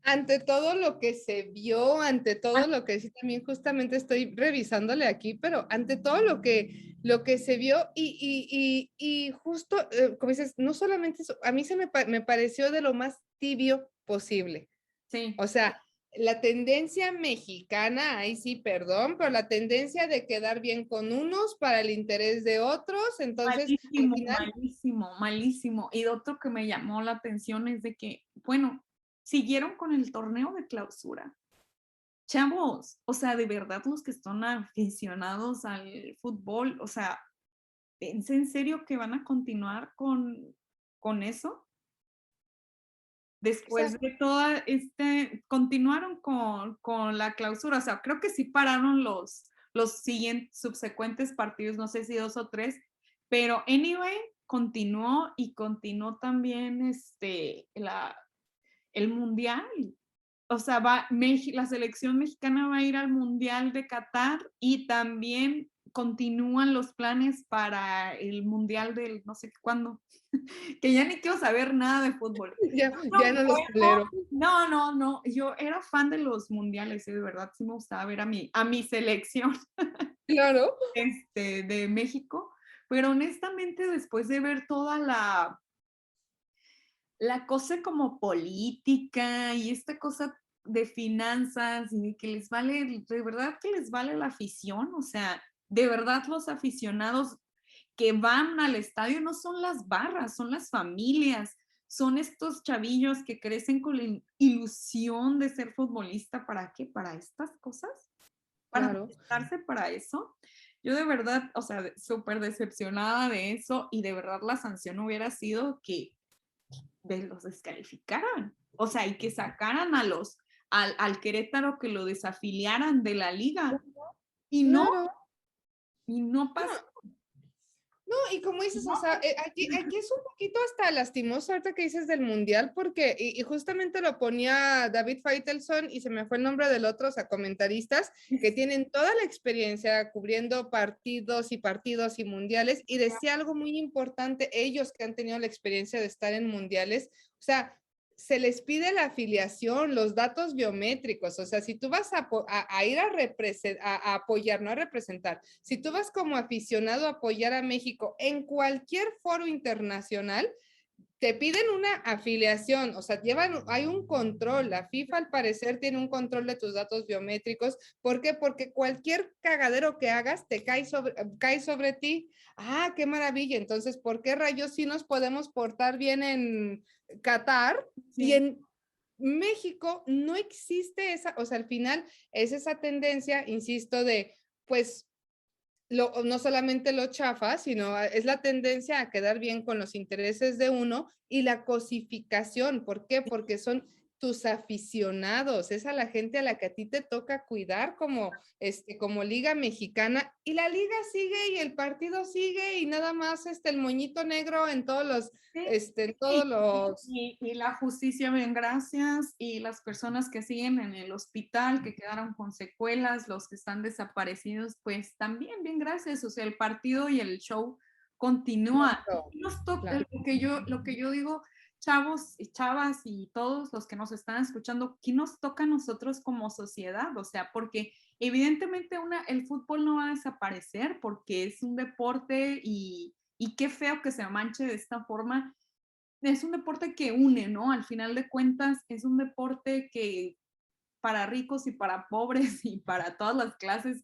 C: Ante todo lo que se vio, ante todo lo que sí, también justamente estoy revisándole aquí, pero ante todo lo que se vio y justo, como dices, no solamente eso, a mí me pareció de lo más tibio posible.
B: sí,
C: O sea, la tendencia mexicana, ahí sí, perdón, pero la tendencia de quedar bien con unos para el interés de otros, entonces al
B: malísimo,
C: final,
B: malísimo, malísimo. Y otro que me llamó la atención es de que, bueno, siguieron con el torneo de clausura. Chavos, o sea, de verdad los que son aficionados al fútbol, o sea, ¿es en serio que van a continuar con eso? Después de toda continuaron con la clausura, o sea, creo que sí pararon los siguientes, subsecuentes partidos, no sé si 2 o 3, pero anyway, continuó y continuó también el mundial. O sea, la selección mexicana va a ir al mundial de Qatar y también continúan los planes para el mundial del no sé cuándo, que ya ni quiero saber nada de fútbol.
C: ya no los tolero.
B: No, no, no, yo era fan de los mundiales, de verdad sí me gustaba ver a mi selección
C: Claro.
B: de México, pero honestamente después de ver toda la cosa como política y esta cosa de finanzas y que les vale, de verdad que les vale la afición, o sea, de verdad los aficionados que van al estadio no son las barras, son las familias, son estos chavillos que crecen con la ilusión de ser futbolista. ¿Para qué? ¿Para estas cosas? ¿Para
C: Claro.
B: prestarse para eso? Yo de verdad, o sea, súper decepcionada de eso y de verdad la sanción hubiera sido que los descalificaran, o sea, y que sacaran al Querétaro, que lo desafiliaran de la liga. Y no,
C: Claro.
B: y no pasó.
C: No, y como dices, o
B: No,
C: sea, aquí es un poquito hasta lastimoso ahorita que dices del mundial, porque, y justamente lo ponía David Faitelson y se me fue el nombre del otro, o sea, comentaristas que tienen toda la experiencia cubriendo partidos y partidos y mundiales, y decía algo muy importante, ellos que han tenido la experiencia de estar en mundiales, o sea, se les pide la afiliación, los datos biométricos, o sea, si tú vas a ir a apoyar, no a representar, si tú vas como aficionado a apoyar a México en cualquier foro internacional, te piden una afiliación, o sea, hay un control, la FIFA al parecer tiene un control de tus datos biométricos, ¿por qué? Porque cualquier cagadero que hagas te cae sobre ti. Ah, qué maravilla, entonces, ¿por qué rayos sí nos podemos portar bien en Qatar y
B: sí,
C: en México no existe esa, o sea, al final es esa tendencia, insisto, de, pues, no solamente lo chafa, sino es la tendencia a quedar bien con los intereses de uno y la cosificación. ¿Por qué? Porque son tus aficionados, es a la gente a la que a ti te toca cuidar como Liga Mexicana y la liga sigue y el partido sigue y nada más el moñito negro en todos los,
B: sí.
C: en todos los...
B: Y la justicia, bien, gracias. Y las personas que siguen en el hospital, que quedaron con secuelas, los que están desaparecidos, pues también, bien, gracias. O sea, el partido y el show continúa.
C: Claro,
B: Nos toca,
C: claro.
B: lo que yo digo, chavos y chavas y todos los que nos están escuchando, ¿qué nos toca a nosotros como sociedad? O sea, porque evidentemente el fútbol no va a desaparecer porque es un deporte y qué feo que se manche de esta forma. Es un deporte que une, ¿no? Al final de cuentas, es un deporte que para ricos y para pobres y para todas las clases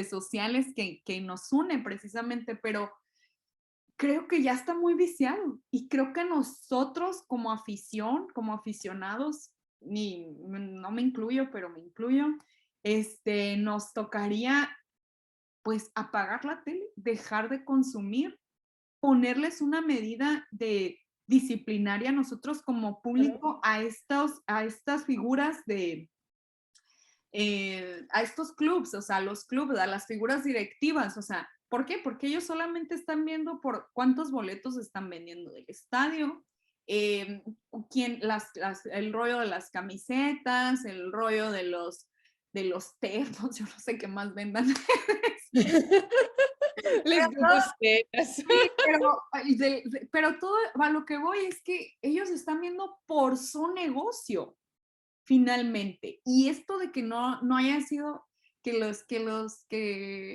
B: sociales que nos une precisamente, pero creo que ya está muy viciado y creo que nosotros como afición, como aficionados, no me incluyo, pero me incluyo, nos tocaría pues apagar la tele, dejar de consumir, ponerles una medida de disciplinaria nosotros como público a estas figuras a estos clubs, o sea, a los clubes, a las figuras directivas, o sea, ¿por qué? Porque ellos solamente están viendo por cuántos boletos están vendiendo del estadio, eh, el rollo de las camisetas, el rollo de los termos, yo no sé qué más vendan.
C: Les gusteras.
B: Sí, pero todo a lo que voy es que ellos están viendo por su negocio, finalmente. Y esto de que no haya sido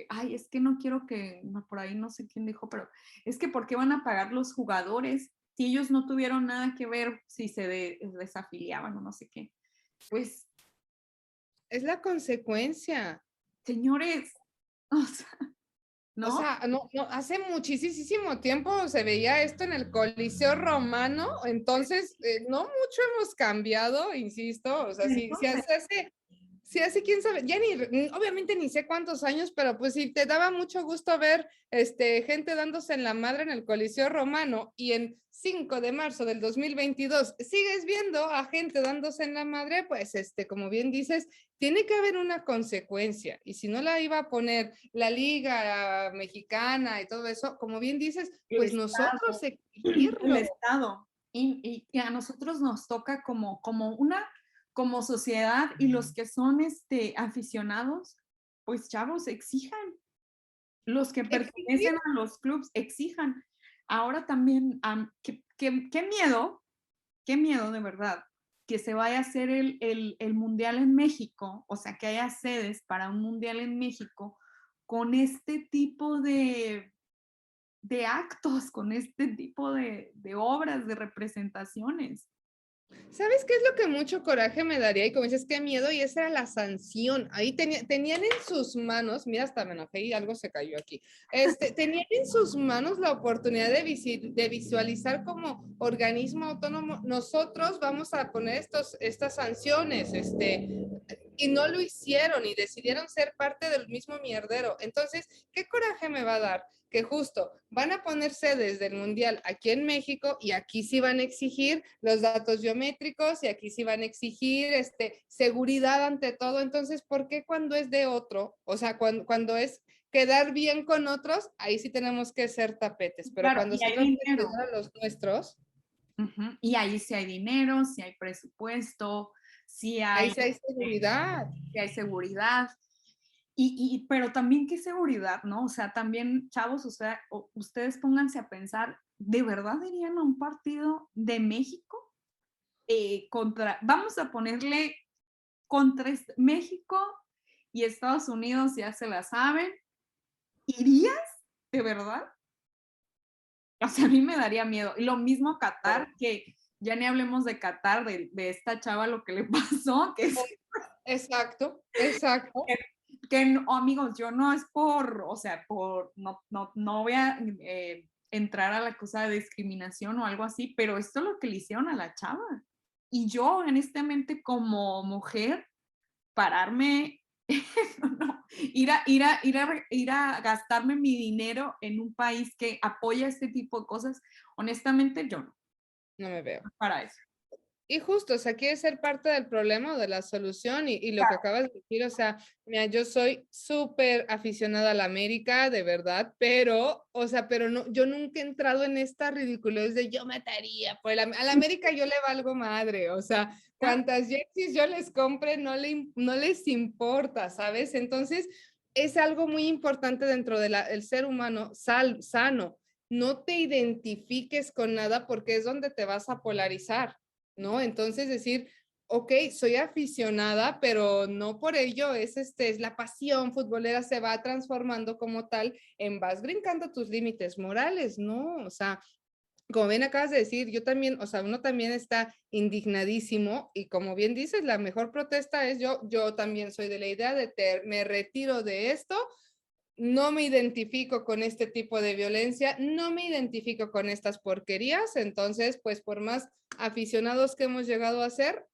B: ay, es que no quiero que, por ahí no sé quién dijo, pero es que ¿por qué van a pagar los jugadores si ellos no tuvieron nada que ver si se desafiliaban o no sé qué? Pues,
C: Es la consecuencia.
B: señores, o sea,
C: O
B: ¿no?
C: sea, no, hace muchísimo tiempo se veía esto en el Coliseo Romano, entonces no mucho hemos cambiado, insisto, o sea,
B: Entonces,
C: sí, hace quién sabe, ya obviamente ni sé cuántos años, pero pues sí, te daba mucho gusto ver gente dándose en la madre en el Coliseo Romano y en 5 de marzo del 2022 sigues viendo a gente dándose en la madre, pues como bien dices, tiene que haber una consecuencia y si no la iba a poner la Liga Mexicana y todo eso, como bien dices,
B: el
C: pues
B: Estado,
C: nosotros
B: el
C: exigirlo.
B: Estado. Y a nosotros nos toca como sociedad y los que son aficionados, pues chavos, exijan. Los que
C: Exigir.
B: pertenecen a los clubes, exijan. Ahora también, qué miedo de verdad, que se vaya a hacer el mundial en México, o sea, que haya sedes para un mundial en México con este tipo de actos, con este tipo de obras, de representaciones.
C: ¿Sabes qué es lo que mucho coraje me daría? Y como dices, qué miedo, y esa era la sanción. Ahí tenían en sus manos, mira, hasta me enojé y algo se cayó aquí. Tenían en sus manos la oportunidad de visualizar como organismo autónomo, nosotros vamos a poner estas sanciones, y no lo hicieron y decidieron ser parte del mismo mierdero. Entonces, ¿qué coraje me va a dar? Que justo van a poner sedes del Mundial aquí en México y aquí sí van a exigir los datos biométricos y aquí sí van a exigir seguridad ante todo. Entonces, ¿por qué cuando es de otro? O sea, cuando es quedar bien con otros, ahí sí tenemos que ser tapetes, pero
B: Claro,
C: cuando
B: y
C: se
B: hay
C: trata de
B: dinero.
C: cuidar a los nuestros,
B: Y ahí sí hay dinero, sí hay presupuesto, sí
C: ahí
B: hay,
C: sí hay seguridad.
B: sí hay seguridad. Pero también qué seguridad, ¿no? O sea, también, chavos, o sea, ustedes pónganse a pensar, ¿de verdad irían a un partido de México vamos a ponerle contra México y Estados Unidos, ya se la saben? ¿Irías? ¿De verdad? O sea, a mí me daría miedo. Y lo mismo Qatar, que ya ni hablemos de Qatar, de esta chava lo que le pasó, que es
C: Exacto, exacto.
B: que no, amigos, yo no es o sea, no voy a entrar a la cosa de discriminación o algo así, pero esto es lo que le hicieron a la chava. Y yo, honestamente, como mujer, pararme, no, ir a gastarme mi dinero en un país que apoya este tipo de cosas, honestamente, yo no,
C: No me veo.
B: para eso.
C: Y justo, o sea, quieres ser parte del problema o de la solución y lo que acabas de decir, o sea, mira, yo soy súper aficionada a la América, de verdad, pero, o sea, pero no, yo nunca he entrado en esta ridiculez de yo mataría por a la América yo le valgo madre, o sea, cuantas jerseys yo les compre no les importa, ¿sabes? Entonces, es algo muy importante dentro del ser humano sano. No te identifiques con nada porque es donde te vas a polarizar. ¿No? Entonces decir, ok, soy aficionada, pero no por ello es la pasión futbolera se va transformando como tal en vas brincando tus límites morales, ¿no? O sea, como bien acabas de decir, yo también, o sea, uno también está indignadísimo y como bien dices, la mejor protesta es yo también soy de la idea de me retiro de esto, no me identifico con este tipo de violencia, no me identifico con estas porquerías, entonces, pues por más aficionados que hemos llegado a ser,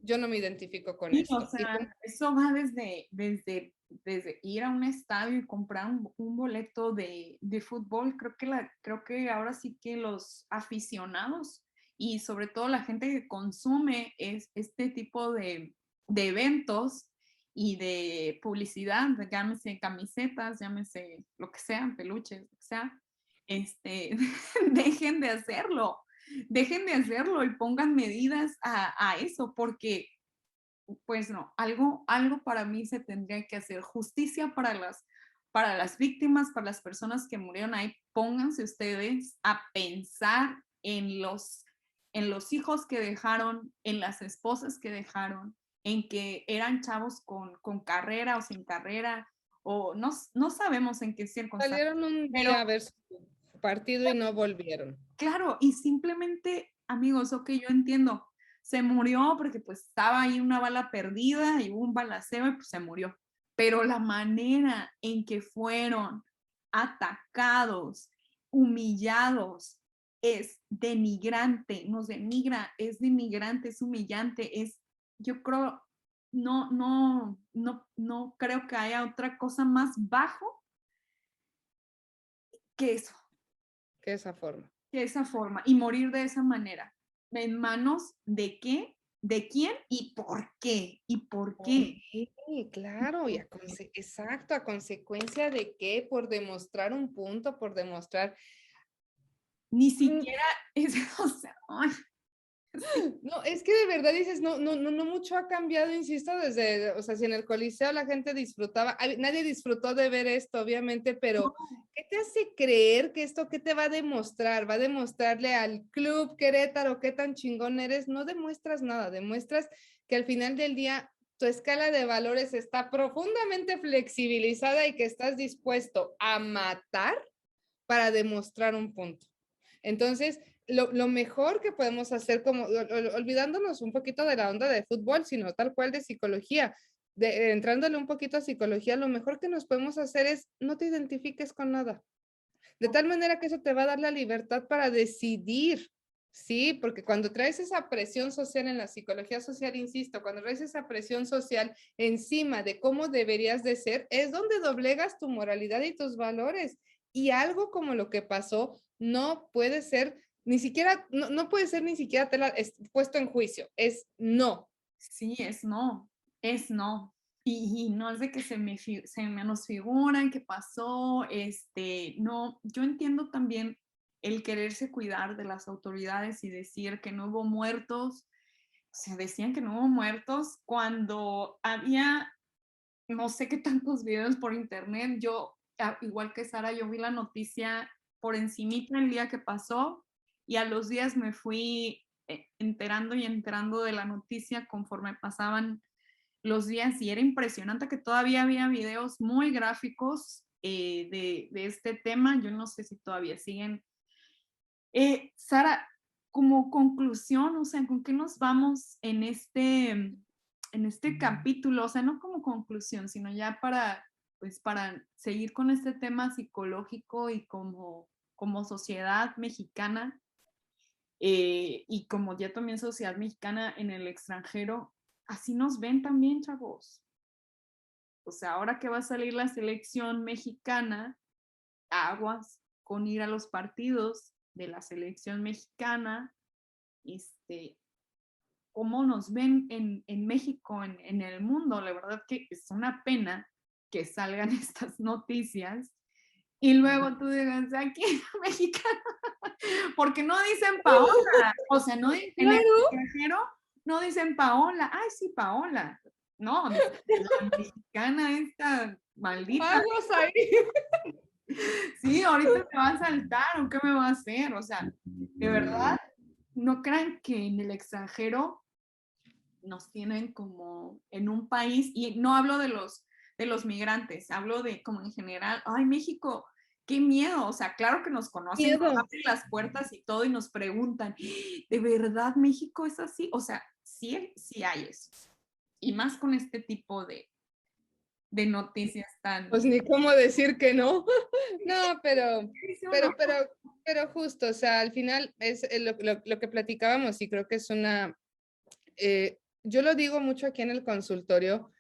C: yo no me identifico con
B: Sí, o
C: esto.
B: sea, eso va desde ir a un estadio y comprar un boleto de fútbol. Creo que ahora sí que los aficionados y sobre todo la gente que consume este tipo de eventos y de publicidad, llámese camisetas, llámese lo que sea, peluches, lo que sea, dejen de hacerlo. Dejen de hacerlo y pongan medidas a eso, porque pues no, algo para mí se tendría que hacer, justicia para las víctimas, para las personas que murieron ahí, pónganse ustedes a pensar en los hijos que dejaron, en las esposas que dejaron, en que eran chavos con carrera o sin carrera, o no sabemos en qué circunstancias.
C: Salieron un día a ver su partido y no volvieron.
B: Claro, y simplemente, amigos, ok, yo entiendo, se murió porque pues estaba ahí una bala perdida y hubo un balaceo y pues se murió. Pero la manera en que fueron atacados, humillados, es denigrante, nos denigra, es denigrante, es humillante, yo creo, no creo que haya otra cosa más bajo que eso.
C: Que esa forma.
B: De esa forma y morir de esa manera. ¿En manos de qué? ¿De quién? ¿Y por qué? ¿Y por qué?
C: Sí, claro, y exacto, a consecuencia de qué, por demostrar un punto, por demostrar.
B: Ni siquiera es, o sea, ay.
C: No, es que de verdad dices, no mucho ha cambiado, insisto, desde, o sea, si en el Coliseo la gente disfrutaba, nadie disfrutó de ver esto, obviamente, pero ¿qué te hace creer que esto qué te va a demostrar? ¿Va a demostrarle al Club Querétaro qué tan chingón eres? No demuestras nada, demuestras que al final del día tu escala de valores está profundamente flexibilizada y que estás dispuesto a matar para demostrar un punto. Entonces, lo mejor que podemos hacer, como olvidándonos un poquito de la onda de fútbol, sino tal cual de psicología, entrándole un poquito a psicología, lo mejor que nos podemos hacer es no te identifiques con nada. De tal manera que eso te va a dar la libertad para decidir, ¿sí? Porque cuando traes esa presión social en la psicología social, insisto, cuando traes esa presión social encima de cómo deberías de ser, es donde doblegas tu moralidad y tus valores. Y algo como lo que pasó no puede ser ni siquiera, no puede ser ni siquiera puesto en juicio, es no.
B: Sí, es no. Y no es de que se me nos figuran qué pasó, no, yo entiendo también el quererse cuidar de las autoridades y decir que no hubo muertos, o sea, decían que no hubo muertos cuando había no sé qué tantos videos por internet, igual que Sara, yo vi la noticia por encimita el día que pasó y a los días me fui enterando y enterando de la noticia conforme pasaban los días y era impresionante que todavía había videos muy gráficos de este tema. Yo no sé si todavía siguen. Sara, como conclusión, o sea, ¿con qué nos vamos en este capítulo? O sea, no como conclusión, sino ya pues para seguir con este tema psicológico y como sociedad mexicana y como ya también sociedad mexicana en el extranjero, así nos ven también, chavos. O sea, ahora que va a salir la selección mexicana, aguas con ir a los partidos de la selección mexicana, cómo nos ven en México, en el mundo. La verdad que es una pena que salgan estas noticias y luego tú digas, aquí en México, porque no dicen Paola, o sea, no, en el extranjero no dicen Paola, ay sí, Paola, no, la mexicana esta maldita.
C: Vamos ahí.
B: Sí, ahorita me va a saltar, ¿o qué me va a hacer? O sea, de verdad, no crean que en el extranjero nos tienen como en un país, y no hablo de los migrantes, hablo de como en general, ay, México, qué miedo, o sea, claro que nos conocen, nos abren las puertas y todo y nos preguntan, ¿de verdad México es así? O sea, sí hay eso. Y más con este tipo de noticias tan...
C: Pues ni cómo decir que no. No, pero justo, o sea, al final es lo que platicábamos y creo que es una, yo lo digo mucho aquí en el consultorio,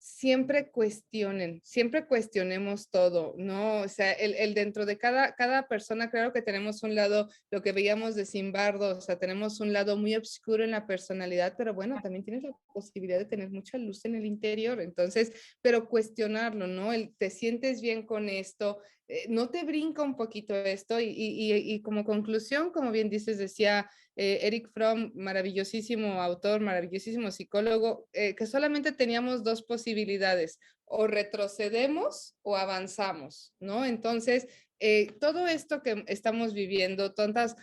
C: siempre cuestionemos todo, ¿no? O sea, el dentro de cada persona, claro que tenemos un lado, lo que veíamos de Simbardo, o sea, tenemos un lado muy oscuro en la personalidad, pero bueno, también tienes la posibilidad de tener mucha luz en el interior, entonces, pero cuestionarlo, ¿no? ¿Te sientes bien con esto? ¿No te brinca un poquito esto? Y como conclusión, como bien dices, decía Eric Fromm, maravillosísimo autor, maravillosísimo psicólogo, que solamente teníamos dos posibilidades, o retrocedemos o avanzamos, ¿no? Entonces, todo esto que estamos viviendo, tantas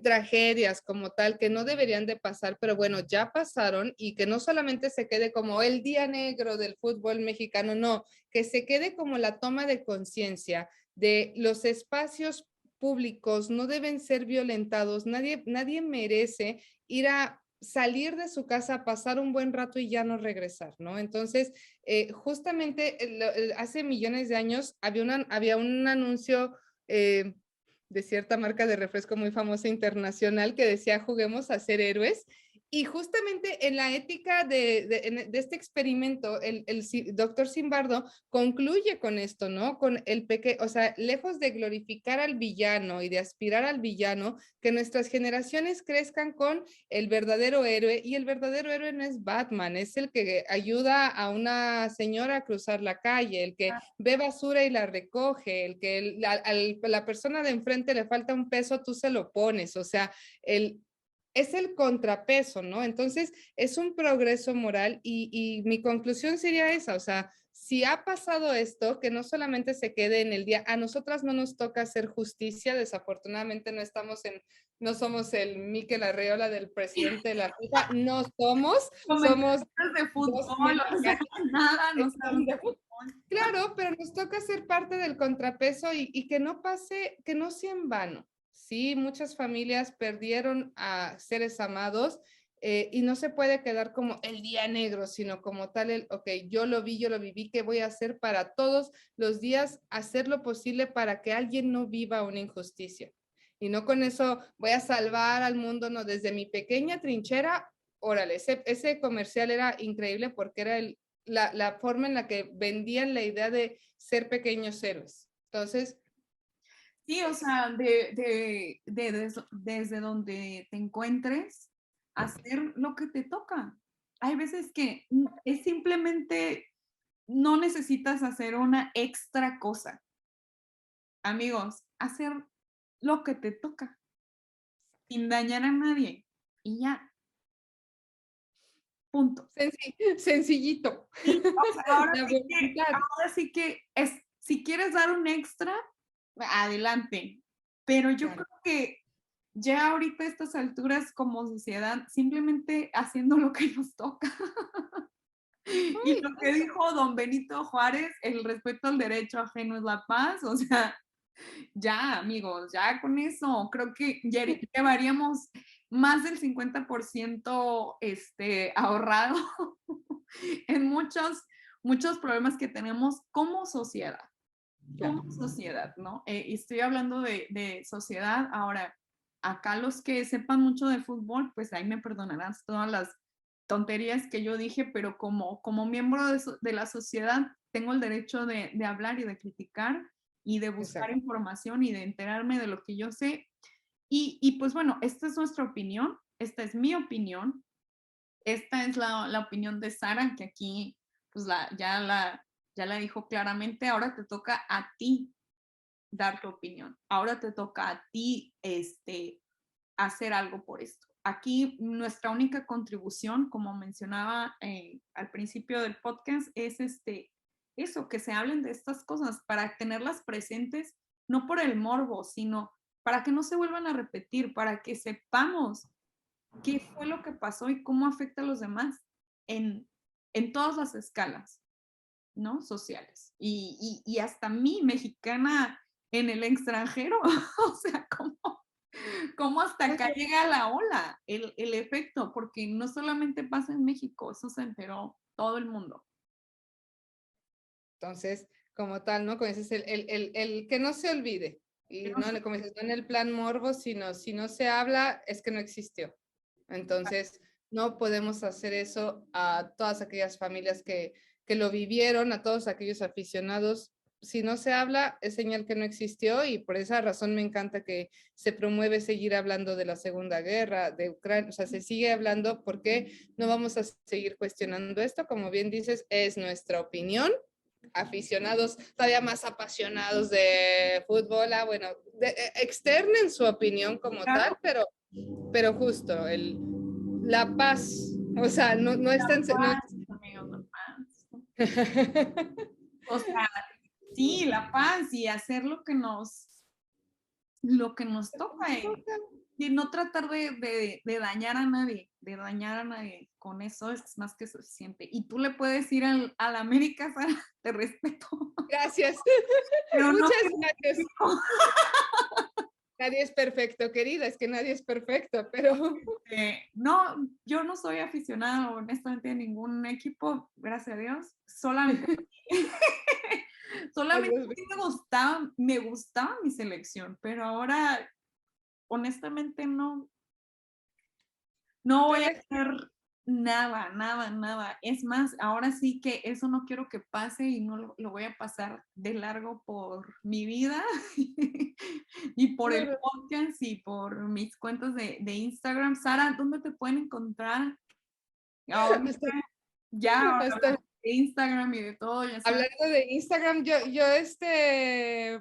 C: tragedias como tal que no deberían de pasar, pero bueno, ya pasaron y que no solamente se quede como el día negro del fútbol mexicano, no, que se quede como la toma de conciencia de los espacios públicos no deben ser violentados, nadie merece ir a salir de su casa, pasar un buen rato y ya no regresar, ¿no? Entonces, justamente hace millones de años había un anuncio de cierta marca de refresco muy famosa internacional que decía juguemos a ser héroes. Y justamente en la ética de este experimento, el doctor Zimbardo concluye con esto, ¿no? Con el pequeño, o sea, lejos de glorificar al villano y de aspirar al villano, que nuestras generaciones crezcan con el verdadero héroe, y el verdadero héroe no es Batman, es el que ayuda a una señora a cruzar la calle, el que ve basura y la recoge, el que la persona de enfrente le falta un peso, tú se lo pones, o sea, es el contrapeso, ¿no? Entonces, es un progreso moral y mi conclusión sería esa, o sea, si ha pasado esto, que no solamente se quede en el día, a nosotras no nos toca hacer justicia, desafortunadamente no somos el Mikel Arreola del presidente de la FIFA, no somos
B: de fútbol, o sea, nada, no sabemos de fútbol.
C: Claro, pero nos toca ser parte del contrapeso y que no pase, que no sea en vano. Sí, muchas familias perdieron a seres amados y no se puede quedar como el día negro, sino como tal ok, yo lo vi, yo lo viví, ¿qué voy a hacer para todos los días hacer lo posible para que alguien no viva una injusticia? Y no con eso voy a salvar al mundo, no, desde mi pequeña trinchera, órale, ese comercial era increíble porque era la forma en la que vendían la idea de ser pequeños héroes. Entonces,
B: sí, o sea, desde donde te encuentres, hacer lo que te toca. Hay veces que es simplemente, no necesitas hacer una extra cosa. Amigos, hacer lo que te toca, sin dañar a nadie. Y ya, punto.
C: Sencillito.
B: Sí, o sea, ahora sí que si quieres dar un extra, adelante. Pero yo creo que ya ahorita a estas alturas como sociedad, simplemente haciendo lo que nos toca. Y lo que dijo don Benito Juárez, el respeto al derecho ajeno es la paz, o sea, ya amigos, ya con eso creo que ya llevaríamos más del 50% ahorrado en muchos problemas que tenemos como sociedad. Como sociedad, ¿no? Y estoy hablando de sociedad. Ahora, acá los que sepan mucho de fútbol, pues ahí me perdonarás todas las tonterías que yo dije, pero como miembro de la sociedad, tengo el derecho de hablar y de criticar y de buscar información y de enterarme de lo que yo sé. Y pues bueno, esta es nuestra opinión, esta es mi opinión, esta es la opinión de Sara, que aquí pues ya la dijo claramente. Ahora te toca a ti dar tu opinión. Ahora te toca a ti hacer algo por esto. Aquí nuestra única contribución, como mencionaba al principio del podcast, es eso, que se hablen de estas cosas para tenerlas presentes, no por el morbo, sino para que no se vuelvan a repetir, para que sepamos qué fue lo que pasó y cómo afecta a los demás en todas las escalas, ¿no? Sociales. Y hasta mí, mexicana en el extranjero, o sea, cómo hasta acá llega la ola, el efecto, porque no solamente pasa en México, eso se enteró todo el mundo.
C: Entonces, como tal, ¿no? Como dices, el que no se olvide. Y no, como dices, no en el plan morbo, sino si no se habla, es que no existió. Entonces, no podemos hacer eso a todas aquellas familias que lo vivieron, a todos aquellos aficionados. Si no se habla, es señal que no existió y por esa razón me encanta que se promueve seguir hablando de la Segunda Guerra, de Ucrania, o sea, se sigue hablando porque no vamos a seguir cuestionando esto. Como bien dices, es nuestra opinión. Aficionados todavía más apasionados de fútbol, bueno, externen su opinión como tal, pero justo, la paz, o sea, no es tan...
B: O sea, sí, la paz y hacer lo que nos toca y no tratar de dañar a nadie, con eso es más que suficiente. Y tú le puedes ir al América, Sara, te respeto.
C: Gracias.
B: Pero
C: Muchas
B: no,
C: gracias. Nadie es perfecto, querida, es que nadie es perfecto, pero...
B: no, yo no soy aficionada honestamente a ningún equipo, gracias a Dios, solamente sí me gustaba mi selección, pero ahora honestamente no voy a hacer nada. Es más, ahora sí que eso no quiero que pase y no lo voy a pasar de largo por mi vida y por el podcast y por mis cuentas de Instagram. Sara, ¿dónde te pueden encontrar? Ahora ya de Instagram y de todo, ya sabes.
C: Hablando de Instagram,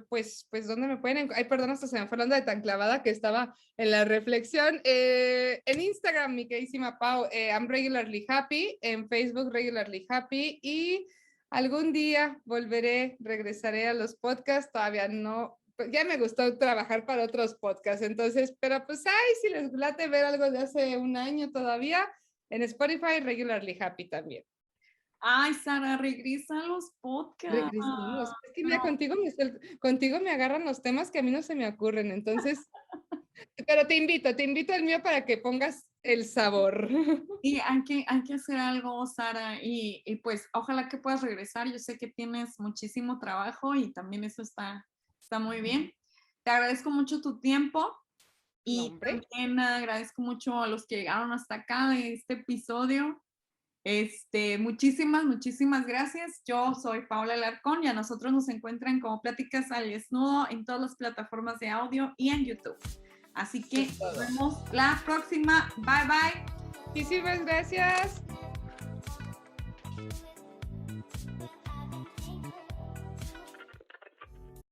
C: pues, ¿dónde me pueden? Ay, perdón, hasta se me fue hablando de tan clavada que estaba en la reflexión. En Instagram, mi queridísima Pau, I'm regularly happy, en Facebook regularly happy, y algún día regresaré a los podcasts, todavía no, ya me gustó trabajar para otros podcasts, entonces, pero pues, si les late ver algo de hace un año todavía, en Spotify regularly happy también.
B: Ay, Sara, regresa a los podcasts.
C: Regresamos. Es que mira, contigo me agarran los temas que a mí no se me ocurren, entonces, pero te invito al mío para que pongas el sabor.
B: Y hay que hacer algo, Sara, y pues ojalá que puedas regresar. Yo sé que tienes muchísimo trabajo y también eso está muy bien. Te agradezco mucho tu tiempo y también agradezco mucho a los que llegaron hasta acá de este episodio. Muchísimas gracias. Yo soy Paola Alarcón y a nosotros nos encuentran como Pláticas al Desnudo en todas las plataformas de audio y en YouTube. Así que nos vemos la próxima. Bye, bye.
C: Muchísimas gracias.